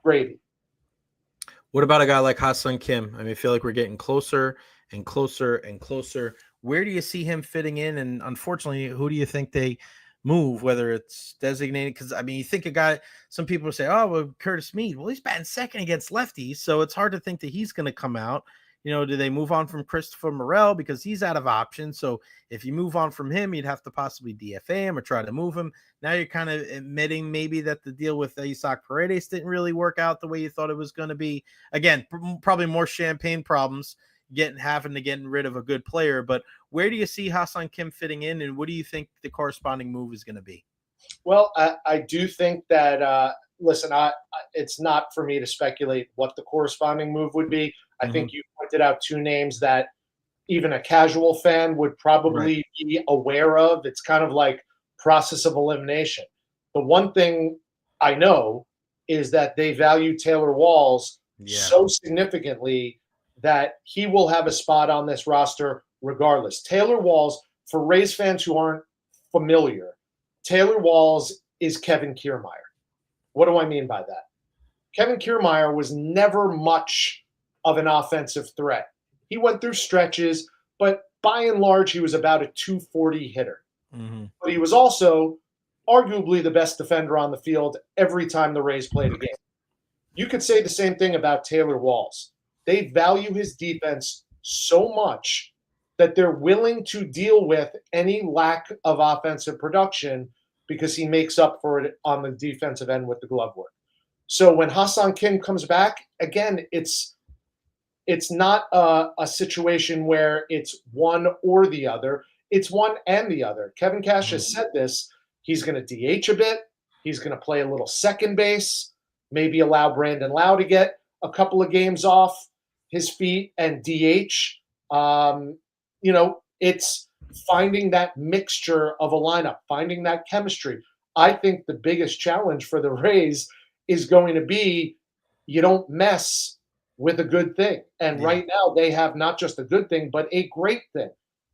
gravy. What about a guy like Ha-Seong Kim? I mean, I feel like we're getting closer and closer and closer. Where do you see him fitting in? And unfortunately, who do you think they move, whether it's designated? Because, I mean, you think a guy, some people say, oh, well, Curtis Mead. Well, he's batting second against lefties, so it's hard to think that he's going to come out. You know, do they move on from Christopher Morel because he's out of options? So if you move on from him, you'd have to possibly DFA him or try to move him. Now you're kind of admitting maybe that the deal with Isaac Paredes didn't really work out the way you thought it was going to be. Again, probably more champagne problems having to get rid of a good player. But where do you see Ha-Seong Kim fitting in, and what do you think the corresponding move is going to be? Well, I do think that listen, it's not for me to speculate what the corresponding move would be. I think you pointed out two names that even a casual fan would probably be aware of. It's kind of like process of elimination. The one thing I know is that they value Taylor Walls so significantly that he will have a spot on this roster regardless. Taylor Walls, for Rays fans who aren't familiar, Taylor Walls is Kevin Kiermaier. What do I mean by that? Kevin Kiermaier was never much of an offensive threat. He went through stretches, but by and large, he was about a 240 hitter. But he was also arguably the best defender on the field every time the Rays played a game. You could say the same thing about Taylor Walls. They value his defense so much that they're willing to deal with any lack of offensive production because he makes up for it on the defensive end with the glove work. So when Ha-Seong Kim comes back, again, it's not a situation where it's one or the other. It's one and the other. Kevin Cash has said this. He's going to DH a bit. He's going to play a little second base, maybe allow Brandon Lau to get a couple of games off his feet and DH. It's finding that mixture of a lineup, finding that chemistry. I think the biggest challenge for the Rays is going to be you don't mess with a good thing. And right now they have not just a good thing, but a great thing.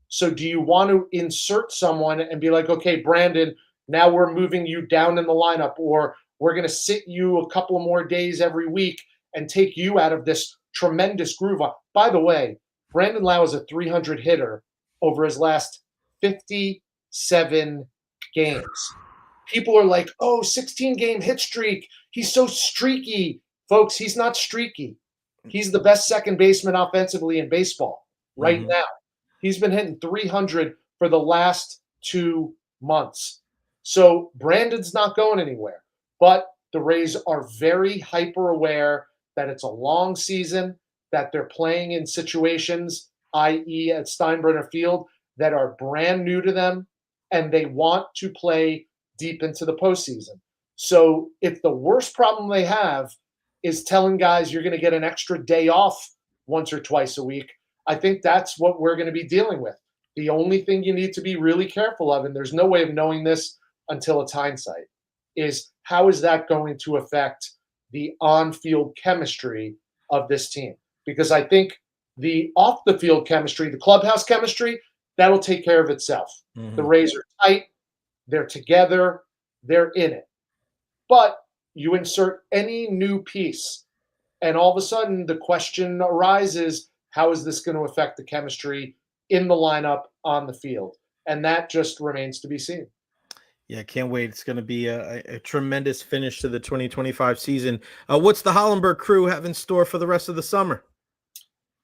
So do you want to insert someone and be like, okay, Brandon, now we're moving you down in the lineup, or we're going to sit you a couple of more days every week and take you out of this tremendous groove. By the way, Brandon Lau is a 300 hitter over his last 57 games. People are like, oh, 16-game hit streak. He's so streaky. Folks, he's not streaky. He's the best second baseman offensively in baseball right now. He's been hitting 300 for the last 2 months. So Brandon's not going anywhere. But the Rays are very hyper aware that it's a long season, that they're playing in situations, i.e. at Steinbrenner Field, that are brand new to them, and they want to play deep into the postseason. So if the worst problem they have is telling guys you're going to get an extra day off once or twice a week, I think that's what we're going to be dealing with. The only thing you need to be really careful of, and there's no way of knowing this until it's hindsight, is how is that going to affect the on-field chemistry of this team? Because I think the off-the-field chemistry, the clubhouse chemistry, that'll take care of itself. The Rays are tight. They're together. They're in it. But you insert any new piece, and all of a sudden the question arises, how is this going to affect the chemistry in the lineup on the field? And that just remains to be seen. Yeah, can't wait. It's going to be a tremendous finish to the 2025 season. What's the Hollenberg crew have in store for the rest of the summer?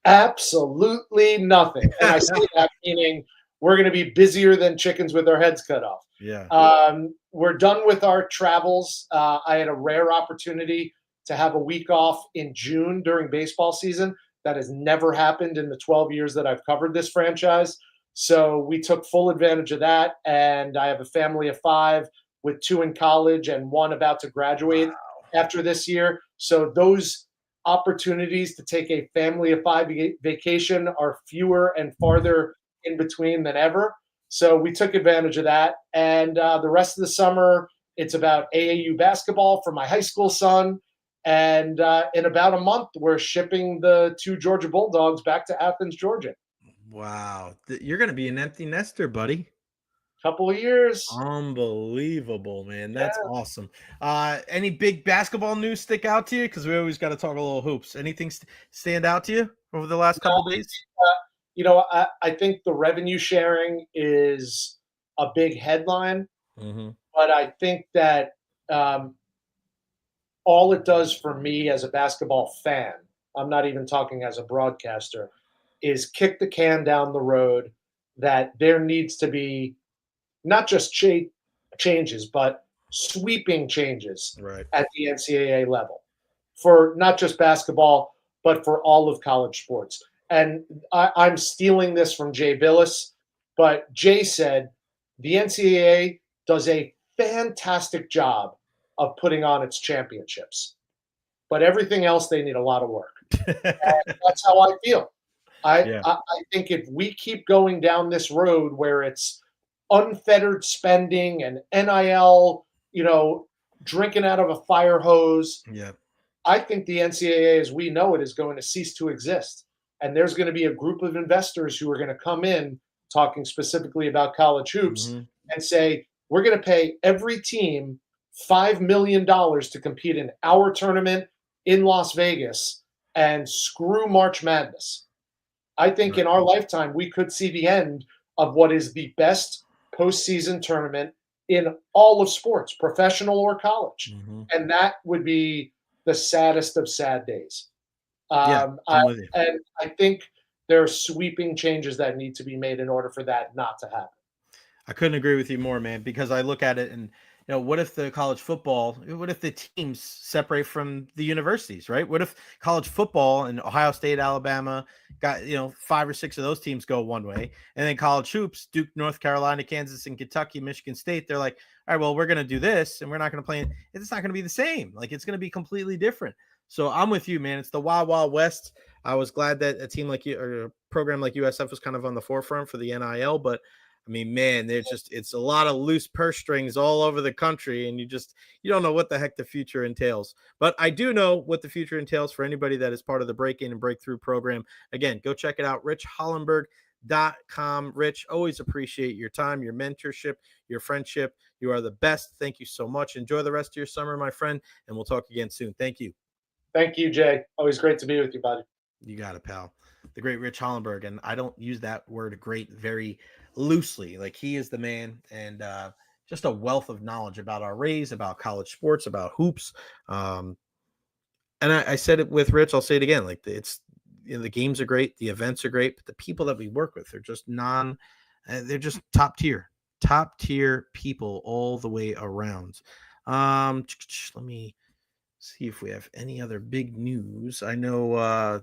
Absolutely nothing. And I say that meaning we're going to be busier than chickens with their heads cut off. Yeah. We're done with our travels. I had a rare opportunity to have a week off in June during baseball season. That has never happened in the 12 years that I've covered this franchise. So we took full advantage of that. And I have a family of 5 with 2 in college and 1 about to graduate after this year. So those opportunities to take a family of 5 vacation are fewer and farther in between than ever. So we took advantage of that. And the rest of the summer It's about AAU basketball for my high school son. And in about a month, we're shipping the 2 Georgia Bulldogs back to Athens, Georgia. Wow. You're going to be an empty nester, buddy. Couple of years. Unbelievable, man. That's Yeah. awesome. Any big basketball news stick out to you? Because we always got to talk a little hoops. Anything stand out to you over the last couple days? I think the revenue sharing is a big headline, Mm-hmm. but I think that all it does for me as a basketball fan, I'm not even talking as a broadcaster, is kick the can down the road that there needs to be not just changes, but sweeping changes Right. at the NCAA level for not just basketball, but for all of college sports. And I'm stealing this from Jay Billis, but Jay said the NCAA does a fantastic job of putting on its championships, but everything else, they need a lot of work. And that's how I feel. Yeah. I think if we keep going down this road where it's unfettered spending and NIL, drinking out of a fire hose, Yeah. I think the NCAA as we know it is going to cease to exist. And there's going to be a group of investors who are going to come in talking specifically about college hoops Mm-hmm. and say, we're going to pay every team $5 million to compete in our tournament in Las Vegas and screw March Madness. I think in our lifetime, we could see the end of what is the best postseason tournament in all of sports, professional or college. Mm-hmm. And that would be the saddest of sad days. I'm with you. And I think there are sweeping changes that need to be made in order for that not to happen. I couldn't agree with you more, man, because I look at it and, what if the teams separate from the universities, right? What if college football and Ohio State, Alabama got, 5 or 6 of those teams go one way, and then college hoops, Duke, North Carolina, Kansas, and Kentucky, Michigan State, they're like, all right, well, we're going to do this and we're not going to play. It's not going to be the same. Like, it's going to be completely different. So I'm with you, man. It's the Wild Wild West. I was glad that a team like you or a program like USF was kind of on the forefront for the NIL, but I mean, man, it's a lot of loose purse strings all over the country, and you don't know what the heck the future entails. But I do know what the future entails for anybody that is part of the Break-In and Breakthrough program. Again, go check it out, richhollenberg.com. Rich, always appreciate your time, your mentorship, your friendship. You are the best. Thank you so much. Enjoy the rest of your summer, my friend, and we'll talk again soon. Thank you. Thank you, Jay. Always great to be with you, buddy. You got it, pal. The great Rich Hollenberg, and I don't use that word great very loosely. Like, he is the man, and just a wealth of knowledge about our Rays, about college sports, about hoops. And I said it with Rich, I'll say it again. Like, it's the games are great, the events are great, but the people that we work with are just they're just top tier people all the way around. Let me see if we have any other big news. I know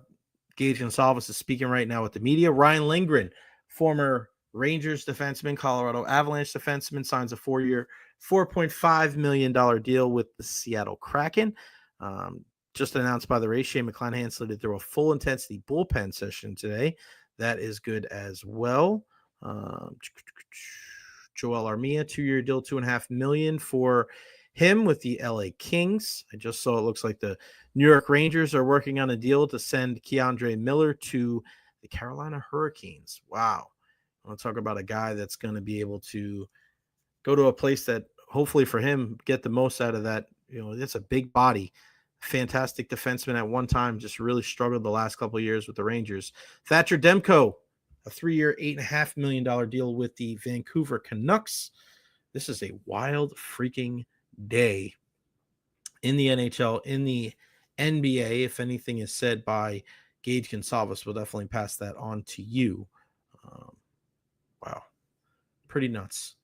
Gage Gonsalves is speaking right now with the media. Ryan Lindgren, former Rangers defenseman, Colorado Avalanche defenseman, signs a 4-year, $4.5 million deal with the Seattle Kraken. Just announced by the Rays, Shane McClanahan slated through a full intensity bullpen session today. That is good as well. Joel Armia, 2-year deal, $2.5 million for him with the LA Kings. I just saw it looks like the New York Rangers are working on a deal to send Keandre Miller to the Carolina Hurricanes. Wow. I want to talk about a guy that's going to be able to go to a place that hopefully for him get the most out of that. It's a big body, fantastic defenseman at one time, just really struggled the last couple of years with the Rangers. Thatcher Demko, a 3-year, $8.5 million deal with the Vancouver Canucks. This is a wild freaking day in the NHL, in the NBA. If anything is said by Gage Gonsalves, we'll definitely pass that on to you. Wow. Pretty nuts.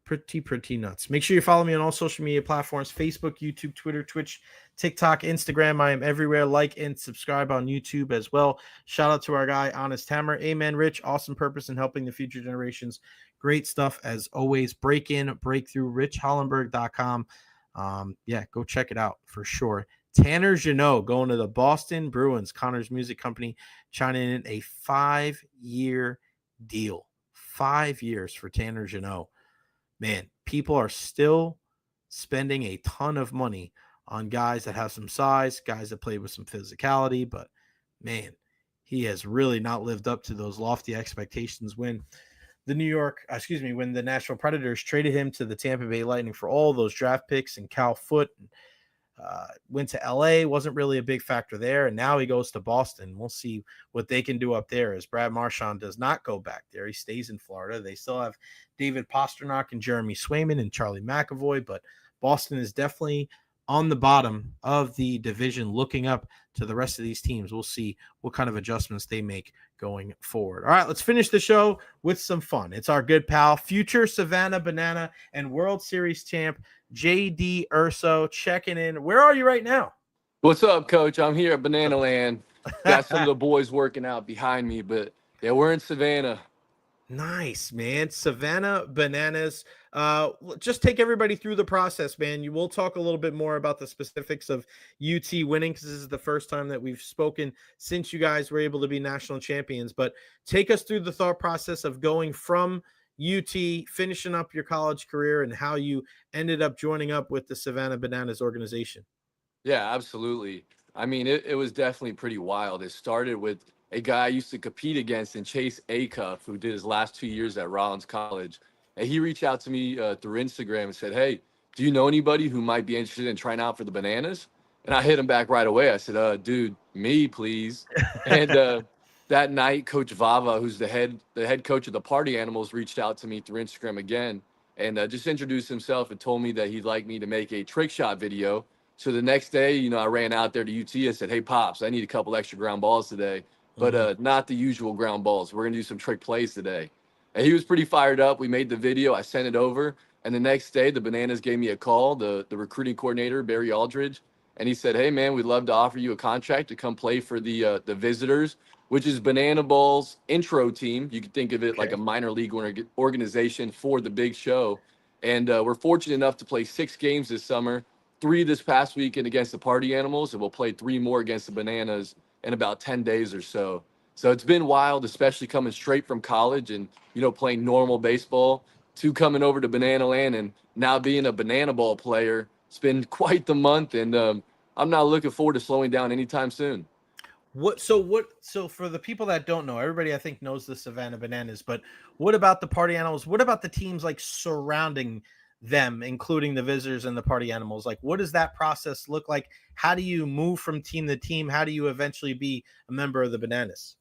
Pretty nuts. Make sure you follow me on all social media platforms, Facebook, YouTube, Twitter, Twitch, TikTok, Instagram. I am everywhere. Like and subscribe on YouTube as well. Shout out to our guy, Honest Hammer. Amen, Rich. Awesome purpose in helping the future generations. Great stuff as always. Break in, breakthrough, richhollenberg.com. Go check it out for sure. Tanner Jeannot going to the Boston Bruins, Connor's Music Company, chiming in a 5-year deal. 5 years for Tanner Jeannot. Man, people are still spending a ton of money on guys that have some size, guys that play with some physicality, but man, he has really not lived up to those lofty expectations when when the Nashville Predators traded him to the Tampa Bay Lightning for all those draft picks and Cal Foote. Went to LA, wasn't really a big factor there, and now he goes to Boston. We'll see what they can do up there as Brad Marchand does not go back there. He stays in Florida. They still have David Pastrnak and Jeremy Swayman and Charlie McAvoy, but Boston is definitely on the bottom of the division, looking up to the rest of these teams. We'll see what kind of adjustments they make going forward. All right, let's finish the show with some fun. It's our good pal, future Savannah Banana and World Series champ, JD Urso, checking in. Where are you right now? What's up, Coach? I'm here at Banana Land. Got some of the boys working out behind me, but yeah, we're in Savannah. Nice, man. Savannah Bananas. Just take everybody through the process, man. You will talk a little bit more about the specifics of UT winning, because this is the first time that we've spoken since you guys were able to be national champions. But take us through the thought process of going from UT, finishing up your college career, and how you ended up joining up with the Savannah Bananas organization. Yeah, absolutely. I mean, it was definitely pretty wild. It started with a guy I used to compete against in Chase Acuff, who did his last 2 years at Rollins College. And he reached out to me through Instagram and said, "Hey, do you know anybody who might be interested in trying out for the Bananas?" And I hit him back right away. I said, "Dude, me, please." And that night, Coach Vava, who's the head coach of the Party Animals, reached out to me through Instagram again and just introduced himself and told me that he'd like me to make a trick shot video. So the next day, I ran out there to UT. I said, "Hey, Pops, I need a couple extra ground balls today, but not the usual ground balls. We're going to do some trick plays today." And he was pretty fired up. We made the video. I sent it over. And the next day, the Bananas gave me a call, the recruiting coordinator, Barry Aldridge. And he said, "Hey, man, we'd love to offer you a contract to come play for the Visitors, which is Banana Ball's intro team." You could think of it like a minor league organization for the big show. And we're fortunate enough to play 6 games this summer, 3 this past weekend against the Party Animals, and we'll play 3 more against the Bananas in about 10 days or so. So it's been wild, especially coming straight from college and, playing normal baseball to coming over to Banana Land and now being a Banana Ball player. It's been quite the month, and I'm not looking forward to slowing down anytime soon. So for the people that don't know, everybody I think knows the Savannah Bananas, but what about the Party Animals? What about the teams like surrounding them, including the Visitors and the Party Animals? Like, what does that process look like? How do you move from team to team? How do you eventually be a member of the Bananas?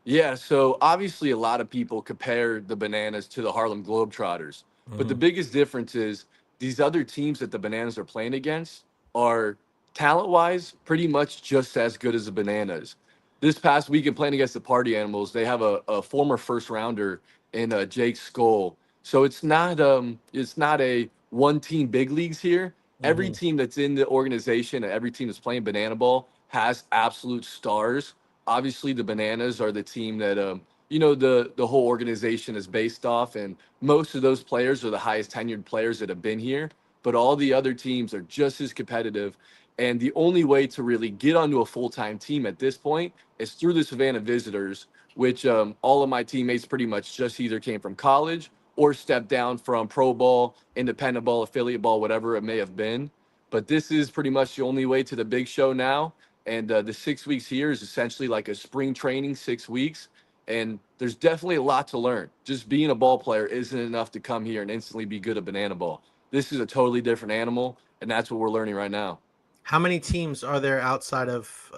Yeah, so obviously a lot of people compare the Bananas to the Harlem Globetrotters, but the biggest difference is these other teams that the Bananas are playing against are talent-wise pretty much just as good as the Bananas. This past weekend playing against the Party Animals, they have a former first-rounder in Jake Skoll. So it's not a one-team big leagues here. Every team that's in the organization and every team that's playing Banana Ball has absolute stars. Obviously, the Bananas are the team that the whole organization is based off, and most of those players are the highest tenured players that have been here. But all the other teams are just as competitive, and the only way to really get onto a full-time team at this point is through the Savannah Visitors, which all of my teammates pretty much just either came from college or stepped down from pro ball, independent ball, affiliate ball, whatever it may have been. But this is pretty much the only way to the big show now. And the 6 weeks here is essentially like a spring training 6 weeks. And there's definitely a lot to learn. Just being a ball player isn't enough to come here and instantly be good at Banana Ball. This is a totally different animal, and that's what we're learning right now. How many teams are there outside of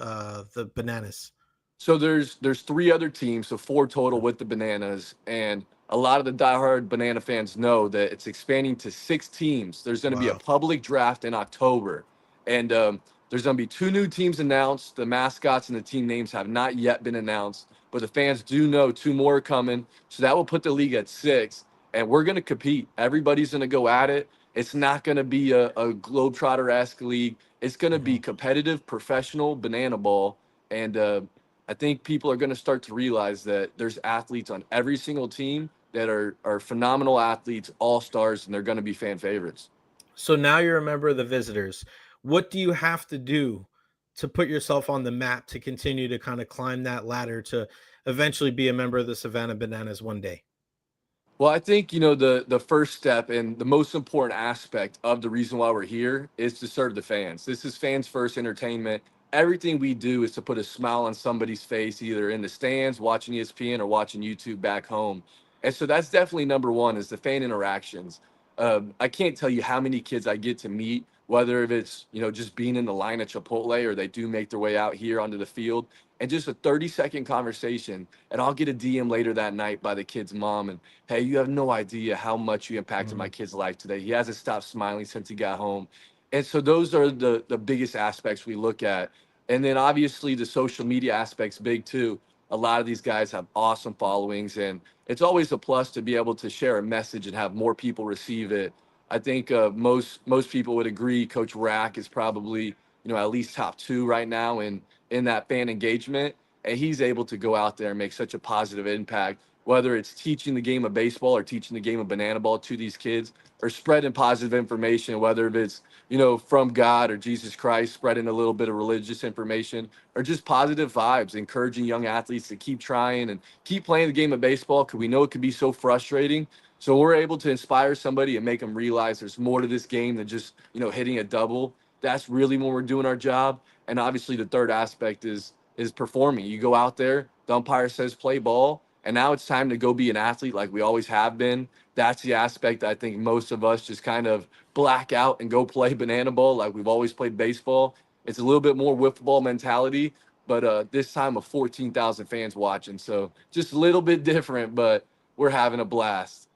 the Bananas? So there's 3 other teams, so 4 total with the Bananas. And a lot of the diehard Banana fans know that it's expanding to 6 teams. There's going to be a public draft in October. And there's going to be 2 new teams announced. The mascots and the team names have not yet been announced, but the fans do know 2 more are coming. So that will put the league at 6, and we're going to compete. Everybody's going to go at it. It's not going to be a Globetrotter-esque league. It's going to be competitive, professional Banana Ball. And I think people are going to start to realize that there's athletes on every single team that are phenomenal athletes, all-stars, and they're going to be fan favorites. So now you're a member of the Visitors. What do you have to do to put yourself on the map to continue to kind of climb that ladder to eventually be a member of the Savannah Bananas one day? Well, I think, the first step and the most important aspect of the reason why we're here is to serve the fans. This is fans first entertainment. Everything we do is to put a smile on somebody's face, either in the stands, watching ESPN, or watching YouTube back home. And so that's definitely number one, is the fan interactions. I can't tell you how many kids I get to meet, whether if it's, just being in the line at Chipotle, or they do make their way out here onto the field, and just a 30-second conversation. And I'll get a DM later that night by the kid's mom, and, hey, you have no idea how much you impacted my kid's life today. He hasn't stopped smiling since he got home. And so those are the biggest aspects we look at. And then obviously the social media aspect's big too. A lot of these guys have awesome followings, and it's always a plus to be able to share a message and have more people receive it. I think most people would agree Coach Rack is probably, at least top two right now in that fan engagement. And he's able to go out there and make such a positive impact, whether it's teaching the game of baseball or teaching the game of banana ball to these kids, or spreading positive information, whether it's, from God or Jesus Christ, spreading a little bit of religious information, or just positive vibes, encouraging young athletes to keep trying and keep playing the game of baseball, because we know it can be so frustrating. So we're able to inspire somebody and make them realize there's more to this game than just, hitting a double. That's really when we're doing our job. And obviously the third aspect is performing. You go out there, the umpire says play ball, and now it's time to go be an athlete like we always have been. That's the aspect I think most of us just kind of black out and go play banana ball like we've always played baseball. It's a little bit more wiffle ball mentality, but this time of 14,000 fans watching. So just a little bit different, but we're having a blast.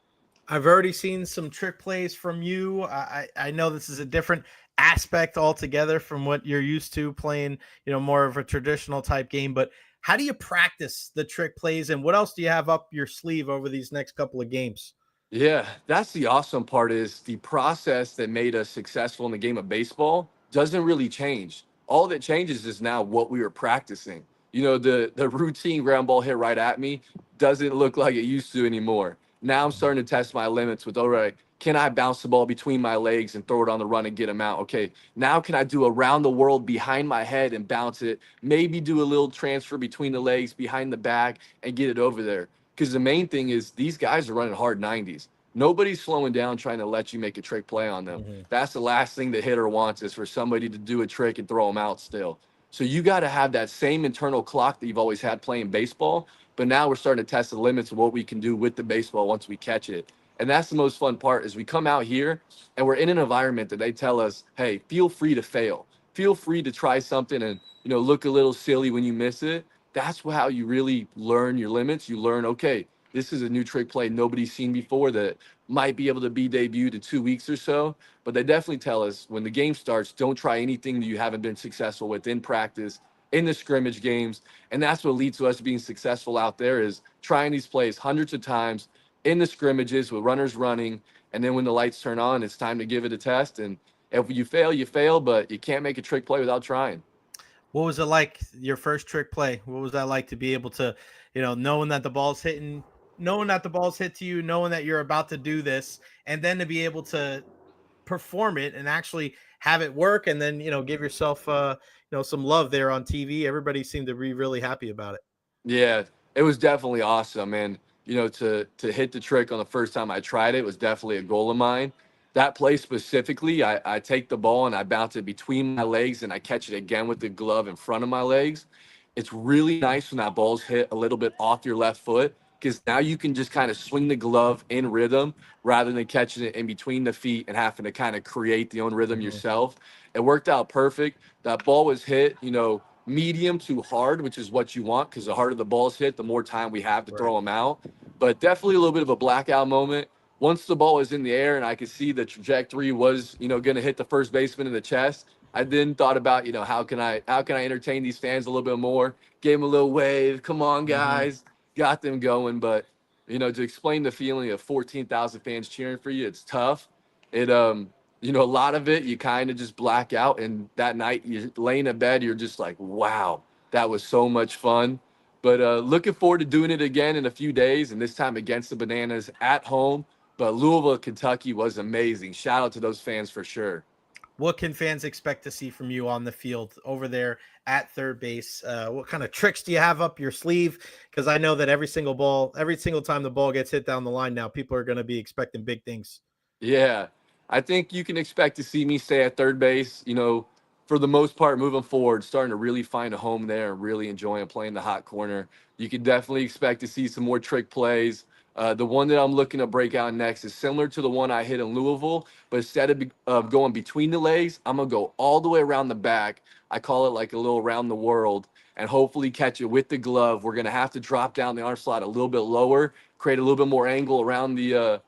I've already seen some trick plays from you. I know this is a different aspect altogether from what you're used to playing, more of a traditional type game. But how do you practice the trick plays, and what else do you have up your sleeve over these next couple of games? Yeah, that's the awesome part, is the process that made us successful in the game of baseball doesn't really change. All that changes is now what we were practicing. The routine ground ball hit right at me doesn't look like it used to anymore. Now I'm starting to test my limits with, all right, can I bounce the ball between my legs and throw it on the run and get him out? Okay, now can I do around the world behind my head and bounce it? Maybe do a little transfer between the legs, behind the back, and get it over there. Because the main thing is these guys are running hard 90s. Nobody's slowing down trying to let you make a trick play on them. That's the last thing the hitter wants, is for somebody to do a trick and throw them out still. So you got to have that same internal clock that you've always had playing baseball. But now we're starting to test the limits of what we can do with the baseball once we catch it. And that's the most fun part, is we come out here and we're in an environment that they tell us, hey, feel free to fail. Feel free to try something and, look a little silly when you miss it. That's how you really learn your limits. You learn, okay, this is a new trick play nobody's seen before that might be able to be debuted in 2 weeks or so. But they definitely tell us when the game starts, don't try anything that you haven't been successful with in practice, in the scrimmage games. And that's what leads to us being successful out there, is trying these plays hundreds of times in the scrimmages with runners running. And then when the lights turn on, it's time to give it a test. And if you fail, you fail, but you can't make a trick play without trying. What was it like, your first trick play? What was that like to be able to, knowing that the ball's hitting, knowing that the ball's hit to you, knowing that you're about to do this, and then to be able to perform it and actually have it work, and then, give yourself, some love there on TV. Everybody seemed to be really happy about it. Yeah, it was definitely awesome. And, to hit the trick on the first time I tried it was definitely a goal of mine. That play specifically, I take the ball and I bounce it between my legs and I catch it again with the glove in front of my legs. It's really nice when that ball's hit a little bit off your left foot, because now you can just kind of swing the glove in rhythm rather than catching it in between the feet and having to kind of create the own rhythm yourself. It worked out perfect. That ball was hit, medium to hard, which is what you want, because the harder the ball's hit, the more time we have to throw them out. But definitely a little bit of a blackout moment. Once the ball was in the air and I could see the trajectory was, going to hit the first baseman in the chest, I then thought about, how can I entertain these fans a little bit more? Gave them a little wave. Come on, guys. Got them going. But, to explain the feeling of 14,000 fans cheering for you, it's tough. It, a lot of it, you kind of just black out. And that night, you're laying in bed, you're just like, wow, that was so much fun. But looking forward to doing it again in a few days, and this time against the Bananas at home. But Louisville, Kentucky was amazing. Shout out to those fans for sure. what can fans expect to see from you on the field over there at third base? What kind of tricks do you have up your sleeve? Because I know that every single time the ball gets hit down the line now, people are going to be expecting big things. Yeah, I think you can expect to see me stay at third base, for the most part moving forward, starting to really find a home there and really enjoying playing the hot corner. You can definitely expect to see some more trick plays. The one that I'm looking to break out next is similar to the one I hit in Louisville, but instead of going between the legs, I'm going to go all the way around the back. I call it like a little around the world, and hopefully catch it with the glove. We're going to have to drop down the arm slot a little bit lower, create a little bit more angle around the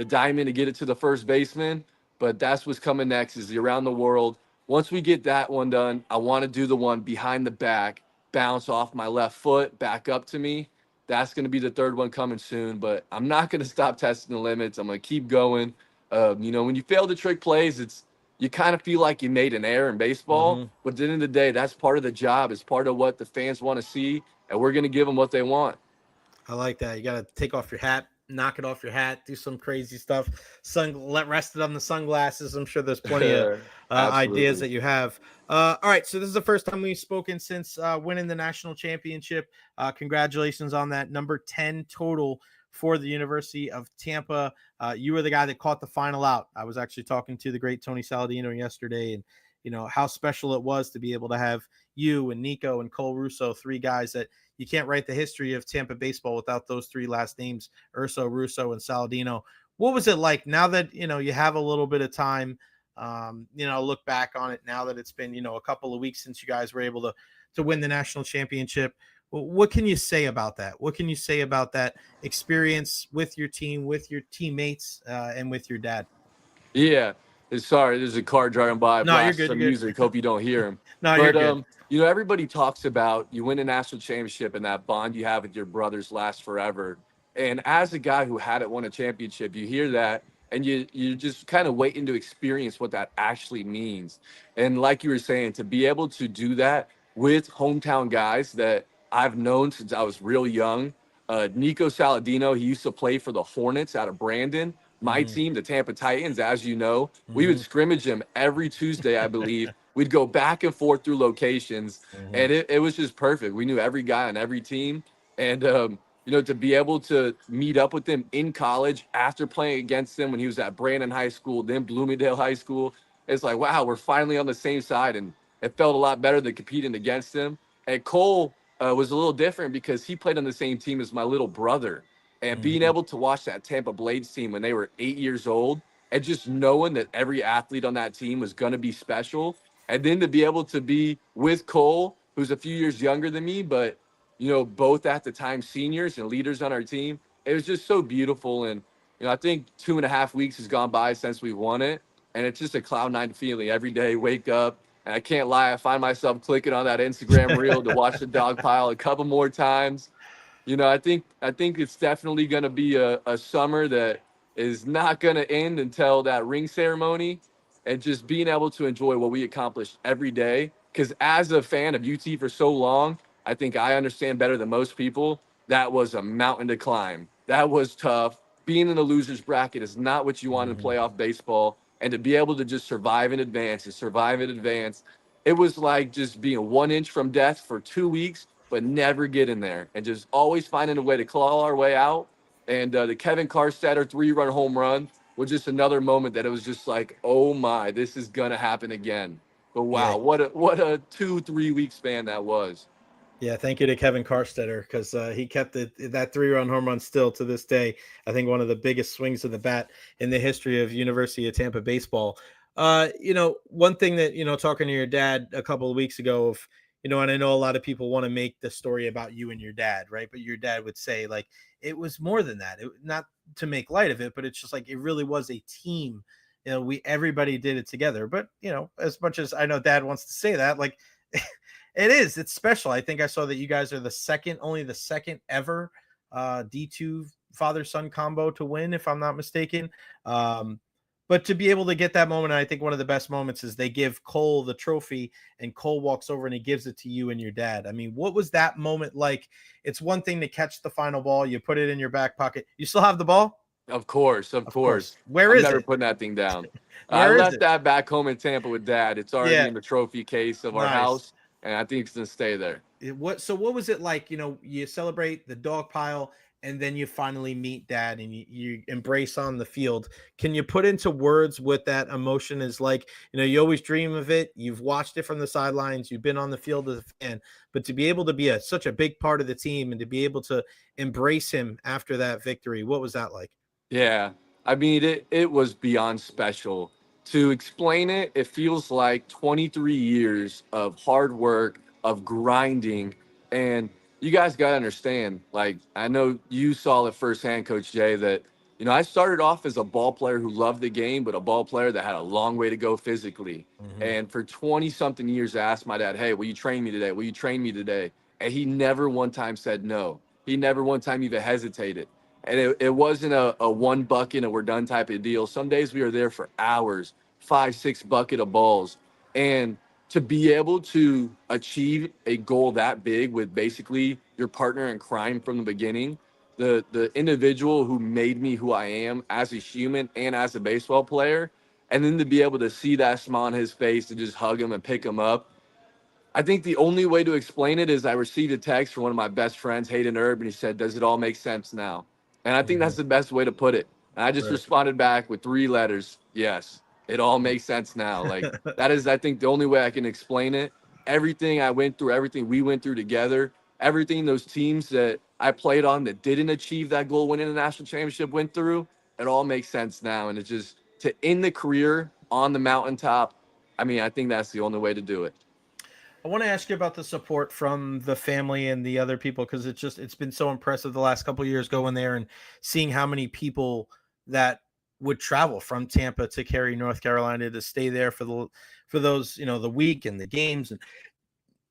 diamond to get it to the first baseman. But that's what's coming next is the around the world. Once we get that one done, I want to do the one behind the back, bounce off my left foot, back up to me. That's going to be the third one coming soon, but I'm not going to stop testing the limits. I'm going to keep going. When you fail the trick plays, you kind of feel like you made an error in baseball, but at the end of the day, that's part of the job. It's part of what the fans want to see, and we're going to give them what they want. I like that. You got to take off your hat, knock it off your hat, do some crazy stuff. Rest it on the sunglasses. I'm sure there's plenty of ideas that you have. All right, so this is the first time we've spoken since winning the national championship. Congratulations on that, number 10 total for the University of Tampa. You were the guy that caught the final out. I was actually talking to the great Tony Saladino yesterday, and how special it was to be able to have you and Nico and Cole Russo, three guys that you can't write the history of Tampa baseball without those three last names, Urso, Russo, and Saladino. What was it like now that, you have a little bit of time, look back on it now that it's been, a couple of weeks since you guys were able to win the national championship? What can you say about that? What can you say about that experience with your team, with your teammates, and with your dad? Yeah. Sorry, there's a car driving by. No, you're Blast good. some You're music. Hope you don't hear him. No, But you're good. everybody talks about you win a national championship and that bond you have with your brothers lasts forever. And as a guy who hadn't won a championship, you hear that and you're just kind of waiting to experience what that actually means. And like you were saying, to be able to do that with hometown guys that I've known since I was real young. Nico Saladino, he used to play for the Hornets out of Brandon. My team, the Tampa Titans, as you know, we would scrimmage them every Tuesday, I believe. We'd go back and forth through locations, and it was just perfect. We knew every guy on every team. And, to be able to meet up with him in college after playing against him when he was at Brandon High School, then Bloomingdale High School, it's like, wow, we're finally on the same side. And it felt a lot better than competing against him. And Cole was a little different because he played on the same team as my little brother. And being able to watch that Tampa Blades team when they were 8 years old and just knowing that every athlete on that team was going to be special. And then to be able to be with Cole, who's a few years younger than me, but, both at the time seniors and leaders on our team, it was just so beautiful. And, I think 2.5 weeks has gone by since we won it. And it's just a cloud nine feeling every day, wake up. And I can't lie, I find myself clicking on that Instagram reel to watch the dog pile a couple more times. I think it's definitely going to be a summer that is not going to end until that ring ceremony, and just being able to enjoy what we accomplished every day. Because as a fan of UT for so long, I think I understand better than most people. That was a mountain to climb. That was tough. Being in the losers bracket is not what you want in playoff baseball. And to be able to just survive in advance, it was like just being 1 inch from death for 2 weeks, but never getting there, and just always finding a way to claw our way out. And the Kevin Karstetter 3-run home run was just another moment that it was just like, oh my, this is gonna happen again. But wow, Yeah. what a 2-3 week span that was. Yeah, thank you to Kevin Karstetter because he kept that 3-run home run still to this day. I think one of the biggest swings of the bat in the history of University of Tampa baseball. One thing that, talking to your dad a couple of weeks ago and I know a lot of people want to make the story about you and your dad, right? But your dad would say like, it was more than that. Not to make light of it, but it's just like, it really was a team. Everybody did it together, but as much as I know dad wants to say that, like it's special. I think I saw that you guys are only the second ever D2 father-son combo to win, if I'm not mistaken. But to be able to get that moment, I think one of the best moments is they give Cole the trophy and Cole walks over and he gives it to you and your dad. I mean, what was that moment like? It's one thing to catch the final ball. You put it in your back pocket. You still have the ball? Of course, of Of course. course. Where I'm is never it? putting that thing down. I Where is left it? that back home in Tampa with Dad. It's already Yeah, in the trophy case of our nice. house, and I think it's gonna stay there. What was it like? You celebrate the dog pile, and then you finally meet dad, and you embrace on the field. Can you put into words what that emotion is like? You always dream of it. You've watched it from the sidelines. You've been on the field as a fan, but to be able to be such a big part of the team and to be able to embrace him after that victory, what was that like? Yeah. I mean, it was beyond special. To explain it, it feels like 23 years of hard work, of grinding. And you guys got to understand, like, I know you saw it firsthand, Coach Jay, that, I started off as a ball player who loved the game, but a ball player that had a long way to go physically. Mhm. And for 20 something years, I asked my dad, hey, will you train me today? Will you train me today? And he never one time said no. He never one time even hesitated. And it wasn't a one bucket and we're done type of deal. Some days we were there for hours, 5, 6 bucket of balls. And to be able to achieve a goal that big with basically your partner in crime from the beginning, the individual who made me who I am as a human and as a baseball player, and then to be able to see that smile on his face and just hug him and pick him up. I think the only way to explain it is I received a text from one of my best friends, Hayden Erb, and he said, "Does it all make sense now?" And I think Mhm. that's the best way to put it. And I just Right. responded back with 3 letters. Yes, it all makes sense now. Like that is, I think, the only way I can explain it. Everything I went through, everything we went through together, everything those teams that I played on that didn't achieve that goal, winning the national championship, went through, it all makes sense now. And it's just to end the career on the mountaintop. I mean, I think that's the only way to do it. I want to ask you about the support from the family and the other people, because it's been so impressive the last couple of years going there and seeing how many people that would travel from Tampa to Cary, North Carolina, to stay there for those the week and the games. And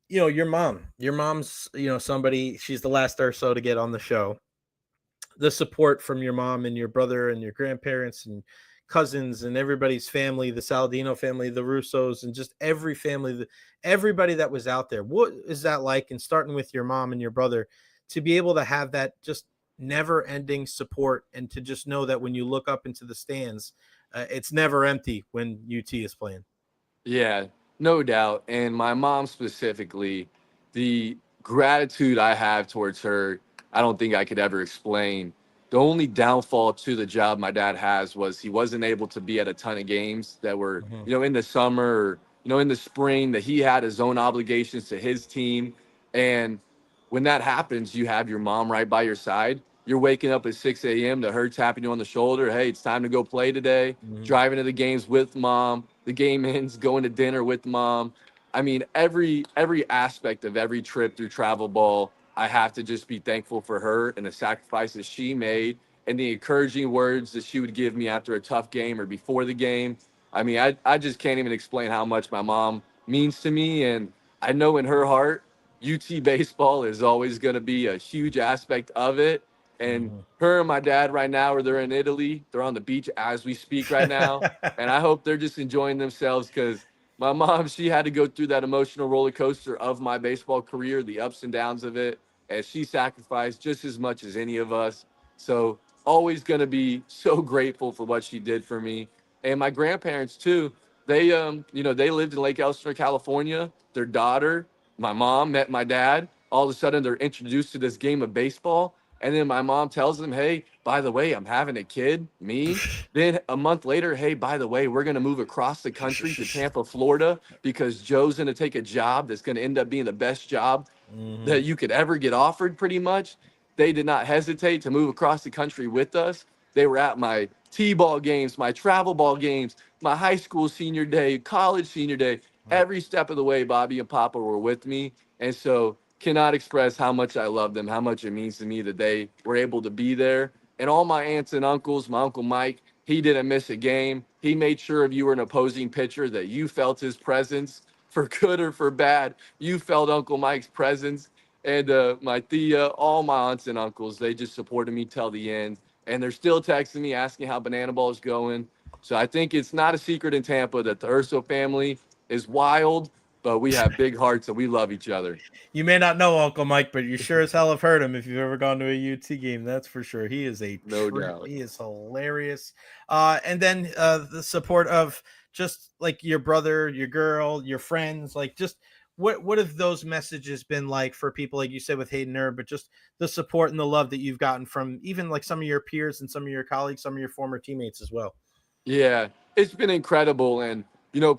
your mom's somebody, she's the last Urso to get on the show. The support from your mom and your brother and your grandparents and cousins and everybody's family, the Saladino family, the Russos, and just every family, everybody that was out there. What is that like? And starting with your mom and your brother, to be able to have that just never ending support, and to just know that when you look up into the stands, it's never empty when UT is playing. Yeah, no doubt. And my mom specifically, the gratitude I have towards her, I don't think I could ever explain. The only downfall to the job my dad has was he wasn't able to be at a ton of games that were, Mhm. in the summer or, in the spring, that he had his own obligations to his team. And when that happens, you have your mom right by your side. You're waking up at 6 a.m. to her tapping you on the shoulder. Hey, it's time to go play today. Mhm. Driving to the games with mom. The game ends, going to dinner with mom. I mean, every aspect of every trip through travel ball, I have to just be thankful for her and the sacrifices she made and the encouraging words that she would give me after a tough game or before the game. I mean, I just can't even explain how much my mom means to me. And I know in her heart, UT baseball is always going to be a huge aspect of it. And Mhm. her and my dad right now, they're in Italy. They're on the beach as we speak right now. And I hope they're just enjoying themselves because my mom, she had to go through that emotional roller coaster of my baseball career, the ups and downs of it. And she sacrificed just as much as any of us. So always going to be so grateful for what she did for me. And my grandparents too. They lived in Lake Elsinore, California. Their daughter, my mom, met my dad. All of a sudden, they're introduced to this game of baseball. And then my mom tells them, hey, by the way, I'm having a kid, me. Then a month later, hey, by the way, we're going to move across the country to Tampa, Florida, because Joe's going to take a job that's going to end up being the best job Mhm. that you could ever get offered, pretty much. They did not hesitate to move across the country with us. They were at my T-ball games, my travel ball games, my high school senior day, college senior day. Every step of the way, Bobby and Papa were with me. And so cannot express how much I love them, how much it means to me that they were able to be there. And all my aunts and uncles, my Uncle Mike, he didn't miss a game. He made sure if you were an opposing pitcher that you felt his presence for good or for bad. You felt Uncle Mike's presence. And my Thea, all my aunts and uncles, they just supported me till the end. And they're still texting me, asking how Banana Ball is going. So I think it's not a secret in Tampa that the Urso family is wild, but we have big hearts and we love each other. You may not know Uncle Mike, but you sure as hell have heard him if you've ever gone to a UT game. That's for sure. He is a No trip. doubt. He is hilarious. And then the support of just like your brother, your girl, your friends, like just what have those messages been like for people, like you said with Hayden Erb, but just the support and the love that you've gotten from even like some of your peers and some of your colleagues, some of your former teammates as well? Yeah, it's been incredible. And,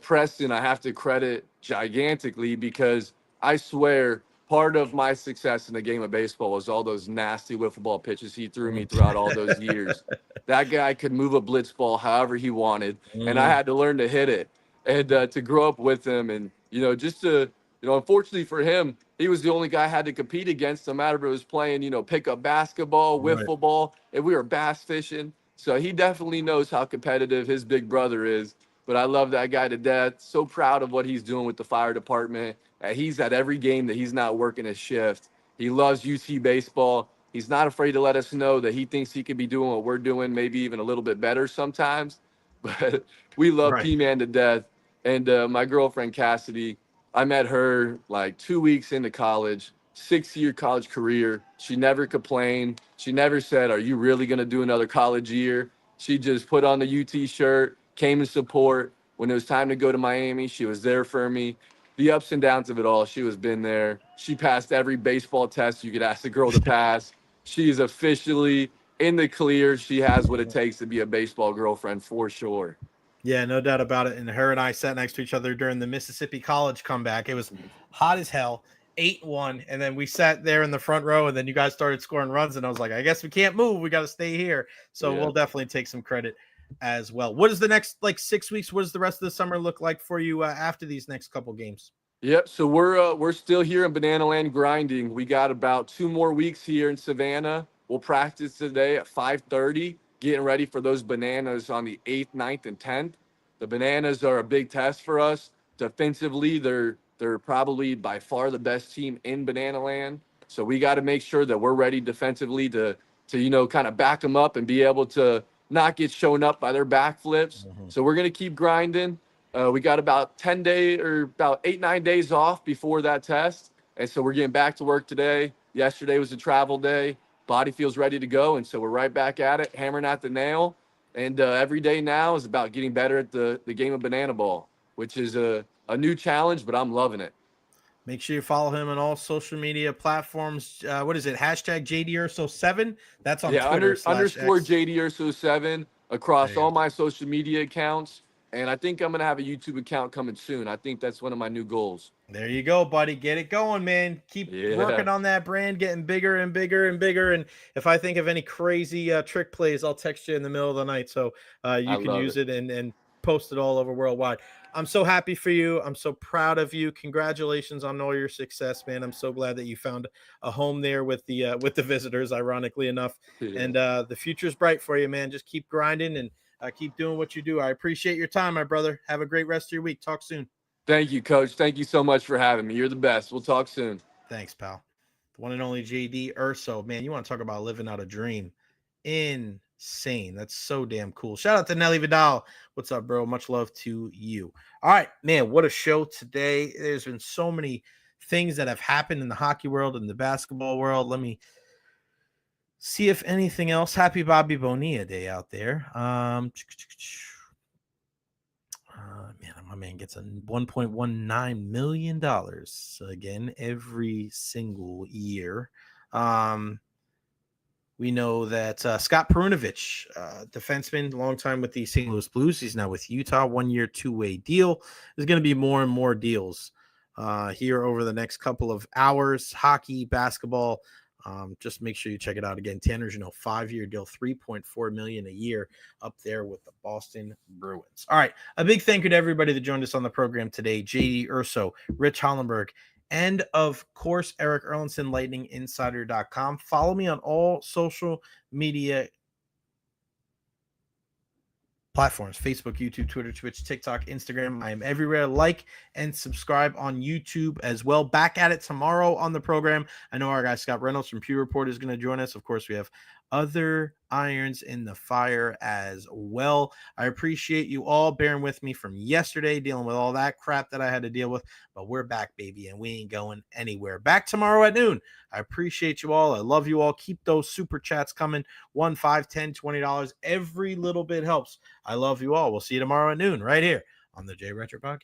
Preston, I have to credit gigantically because I swear part of my success in the game of baseball was all those nasty wiffle ball pitches he threw me throughout all those years. That guy could move a blitz ball however he wanted, and I had to learn to hit it. And to grow up with him and, just to, unfortunately for him, he was the only guy I had to compete against, no matter if it was playing, pickup basketball, wiffle ball, and we were bass fishing. So he definitely knows how competitive his big brother is. But I love that guy to death. So proud of what he's doing with the fire department. He's at every game that he's not working a shift. He loves UT baseball. He's not afraid to let us know that he thinks he could be doing what we're doing, maybe even a little bit better sometimes. But we love P-Man to death. And my girlfriend, Cassidy, I met her like 2 weeks into college, 6-year college career. She never complained. She never said, "Are you really going to do another college year?" She just put on the UT shirt, came to support. When it was time to go to Miami, she was there for me. The ups and downs of it all, she was been there. She passed every baseball test you could ask a girl to pass. She is officially in the clear. She has what it takes to be a baseball girlfriend for sure. Yeah, no doubt about it. And her and I sat next to each other during the Mississippi College comeback. It was hot as hell, 8-1. And then we sat there in the front row, and then you guys started scoring runs. And I was like, I guess we can't move. We got to stay here. So we'll definitely take some credit as well. What is the next 6 weeks? What does the rest of the summer look like for you after these next couple games? Yep. So we're still here in Banana Land grinding. We got about 2 more weeks here in Savannah. We'll practice today at 5:30, getting ready for those bananas on the 8th, 9th, and 10th. The bananas are a big test for us. Defensively, they're probably by far the best team in Banana Land. So we got to make sure that we're ready defensively to kind of back them up and be able to not get shown up by their backflips. So we're gonna keep grinding. We got about 8-9 days off before that test. And so we're getting back to work today. Yesterday was a travel day. Body feels ready to go. And so we're right back at it, hammering at the nail. And every day now is about getting better at the game of banana ball, which is a new challenge, but I'm loving it. Make sure you follow him on all social media platforms. What is it? Hashtag JDUrso7. That's on Twitter. Underscore JDUrso7 across all my social media accounts. And I think I'm going to have a YouTube account coming soon. I think that's one of my new goals. There you go, buddy. Get it going, man. Keep working on that brand, getting bigger and bigger and bigger. And if I think of any crazy trick plays, I'll text you in the middle of the night so you can use it and post it all over worldwide. I'm so happy for you. I'm so proud of you. Congratulations on all your success, man. I'm so glad that you found a home there with the visitors, ironically enough. Yeah. And the future's bright for you, man. Just keep grinding and keep doing what you do. I appreciate your time, my brother. Have a great rest of your week. Talk soon. Thank you, Coach. Thank you so much for having me. You're the best. We'll talk soon. Thanks, pal. The one and only JD Urso. Man, you want to talk about living out a dream. Insane. That's so damn cool. Shout out to Nelly Vidal. What's up, bro? Much love to you. All right, man, what a show today. There's been so many things that have happened in the hockey world and the basketball world. Let me see if anything else. Happy Bobby Bonilla Day out there. Man, my man gets a $1.19 million again every single year. We know that Scott Perunovich, defenseman, long time with the St. Louis Blues. He's now with Utah, 1-year, 2-way deal. There's going to be more and more deals here over the next couple of hours. Hockey, basketball. Just make sure you check it out again. Tanner Jeannot, 5-year deal, $3.4 million a year, up there with the Boston Bruins. All right, a big thank you to everybody that joined us on the program today. JD Urso, Rich Hollenberg, and of course, Erik Erlendsson, LightningInsider.com. Follow me on all social media platforms: Facebook, YouTube, Twitter, Twitch, TikTok, Instagram. I am everywhere. Like and subscribe on YouTube as well. Back at it tomorrow on the program. I know our guy Scott Reynolds from Pew Report is going to join us. Of course, we have other irons in the fire as well. I appreciate you all bearing with me from yesterday, dealing with all that crap that I had to deal with, but we're back, baby, and we ain't going anywhere. Back tomorrow at noon. I appreciate you all. I love you all. Keep those super chats coming. $1, $5, $10, $20. Every little bit helps. I love you all. We'll see you tomorrow at noon right here on the Recher Podcast.